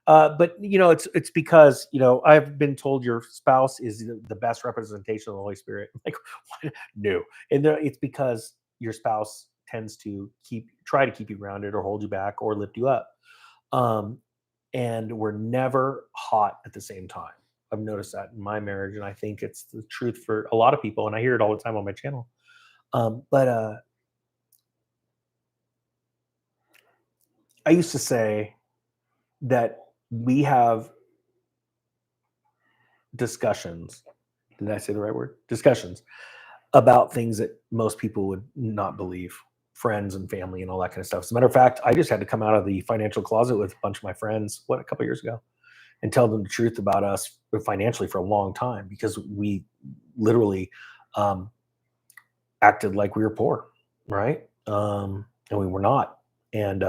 But it's because I've been told your spouse is the best representation of the Holy Spirit. Like, what? No, and it's because your spouse tends to try to keep you grounded or hold you back or lift you up. And we're never hot at the same time. I've noticed that in my marriage, and I think it's the truth for a lot of people, and I hear it all the time on my channel. But I used to say that we have discussions. Did I say the right word? Discussions about things that most people would not believe, friends and family and all that kind of stuff. As a matter of fact, I just had to come out of the financial closet with a bunch of my friends, a couple of years ago, and tell them the truth about us financially for a long time, because we literally acted like we were poor, right? And we were not. And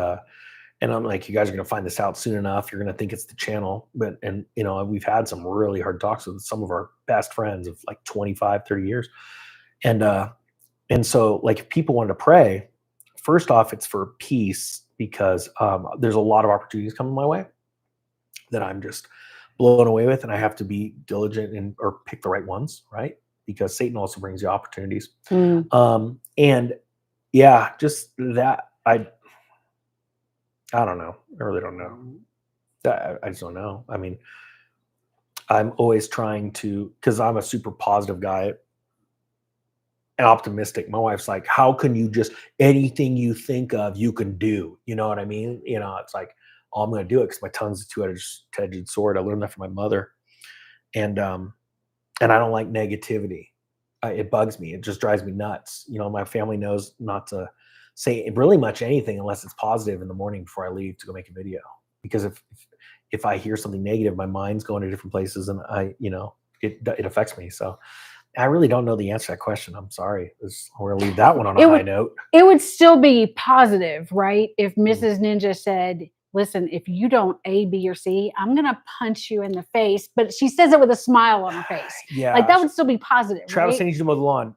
I'm like, you guys are going to find this out soon enough. You're going to think it's the channel. And we've had some really hard talks with some of our best friends of like 25, 30 years. And so, like, if people wanted to pray, first off, it's for peace, because there's a lot of opportunities coming my way that I'm just blown away with, and I have to be diligent or pick the right ones, right? Because Satan also brings you opportunities. And yeah, just that I don't know. I really don't know. I just don't know. I mean, I'm always trying to, because I'm a super positive guy and optimistic. My wife's like, how can you just, anything you think of, you can do? You know what I mean? It's like, oh, I'm going to do it because my tongue's a two-edged sword. I learned that from my mother. And I don't like negativity. It bugs me. It just drives me nuts. My family knows not to say really much anything unless it's positive in the morning before I leave to go make a video. Because if I hear something negative, my mind's going to different places, and it affects me. So I really don't know the answer to that question. I'm sorry. We're gonna leave that one on a high note. It would still be positive, right? If Mrs. Ninja said, listen, if you don't A, B, or C, I'm going to punch you in the face. But she says it with a smile on her face. Yeah. Like, that would still be positive, Travis, right? I need you to mow the lawn.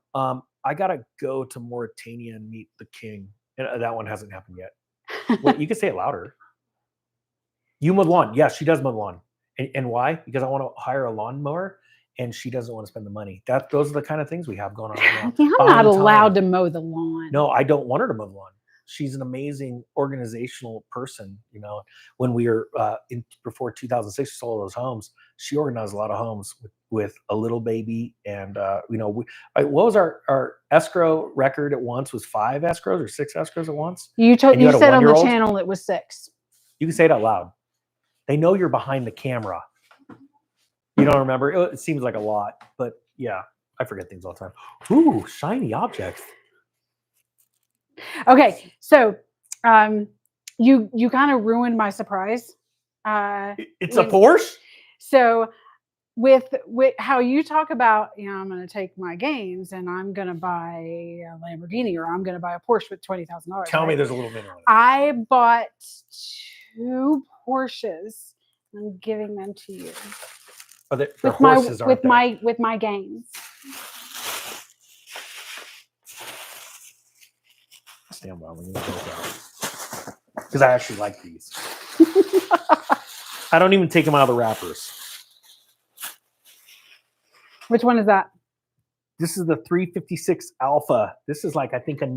I got to go to Mauritania and meet the king. And that one hasn't happened yet. Well, you can say it louder. You mow the lawn. Yes, she does mow the lawn. And why? Because I want to hire a lawnmower, and she doesn't want to spend the money. Those are the kind of things we have going on right now. I'm not allowed to mow the lawn. No, I don't want her to mow the lawn. She's an amazing organizational person. When we were before 2006, we sold all those homes. She organized a lot of homes with a little baby, and what was our escrow record at once? Was 5 escrows or 6 escrows at once? You said on the channel it was 6. You can say it out loud. They know you're behind the camera. You don't remember? It seems like a lot, but yeah, I forget things all the time. Ooh, shiny objects. Okay, so you kind of ruined my surprise. It's a Porsche? So with how you talk about, I'm going to take my gains and I'm going to buy a Lamborghini, or I'm going to buy a Porsche with $20,000. Tell me there's a little minute on it. I bought 2 Porsches. I'm giving them to you. With my gains. Stand by when you go out, because I actually like these. I don't even take them out of the wrappers. Which one is that? This is the 356 Alpha. This is like, I think, a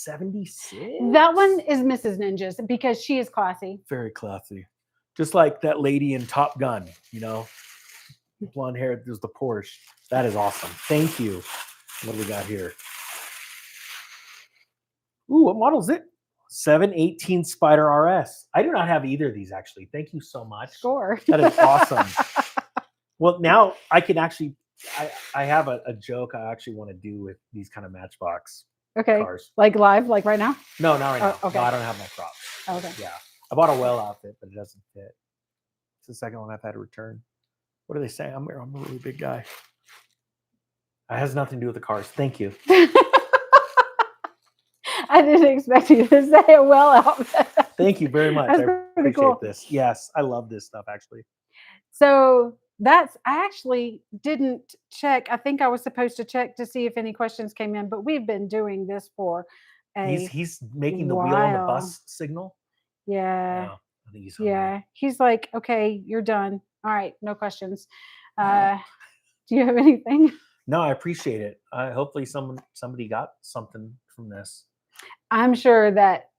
$76. That one is Mrs. Ninja's because she is classy. Very classy. Just like that lady in Top Gun, blonde hair. There's the Porsche. That is awesome. Thank you. What do we got here? Ooh, what model is it? 718 Spider RS. I do not have either of these, actually. Thank you so much. Sure. That is awesome. Well, now I can actually, I have a joke I actually want to do with these kind of Matchbox cars. Like live, like right now? No, not right now. Okay. No, I don't have my props. Okay. Yeah. I bought a well outfit, but it doesn't fit. It's the second one I've had to return. What do they say? I'm a really big guy. It has nothing to do with the cars. Thank you. I didn't expect you to say it well outfit. Thank you very much. That's I pretty appreciate cool. this. Yes, I love this stuff, actually. So I actually didn't check. I think I was supposed to check to see if any questions came in, but we've been doing this for He's making the wheel on the bus signal. Yeah. I think he's hungry. Yeah. He's like, okay, you're done. All right, no questions. Do you have anything? No, I appreciate it. Hopefully somebody got something from this. I'm sure that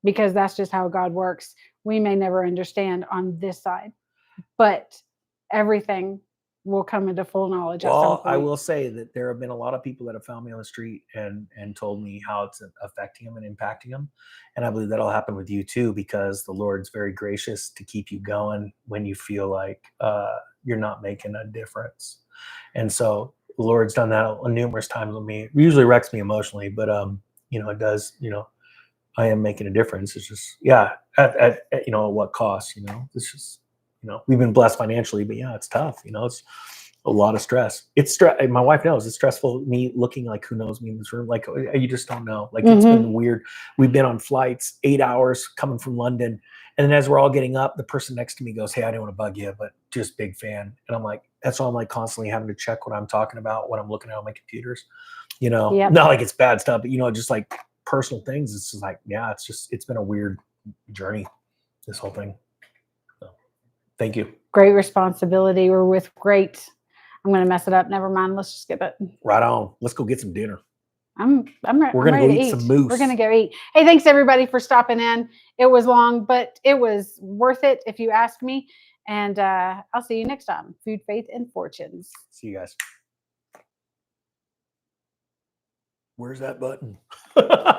because that's just how God works, we may never understand on this side, but everything will come into full knowledge at some Well, point. I will say that there have been a lot of people that have found me on the street and told me how it's affecting them and impacting them. And I believe that'll happen with you too, because the Lord's very gracious to keep you going when you feel like you're not making a difference. And so the Lord's done that numerous times with me. It usually wrecks me emotionally, but it does, I am making a difference. It's just, at what cost, it's just, we've been blessed financially, but it's tough. It's a lot of stress. It's my wife knows it's stressful. Me looking like who knows me in this room. Like you just don't know. Like it's been weird. We've been on flights 8 hours coming from London. And then as we're all getting up, the person next to me goes, "Hey, I didn't want to bug you, but just big fan." And I'm like, that's why I'm like constantly having to check what I'm talking about when I'm looking at on my computers. Not like it's bad stuff, but just like personal things. It's just like, it's been a weird journey, this whole thing. So, thank you. Great responsibility. We're with great. I'm going to mess it up. Never mind. Let's just skip it. Right on. Let's go get some dinner. I'm ready. We're going to go eat some moose. We're going to go eat. Hey, thanks everybody for stopping in. It was long, but it was worth it if you ask me. And I'll see you next time. Food, Faith, and Fortunes. See you guys. Where's that button?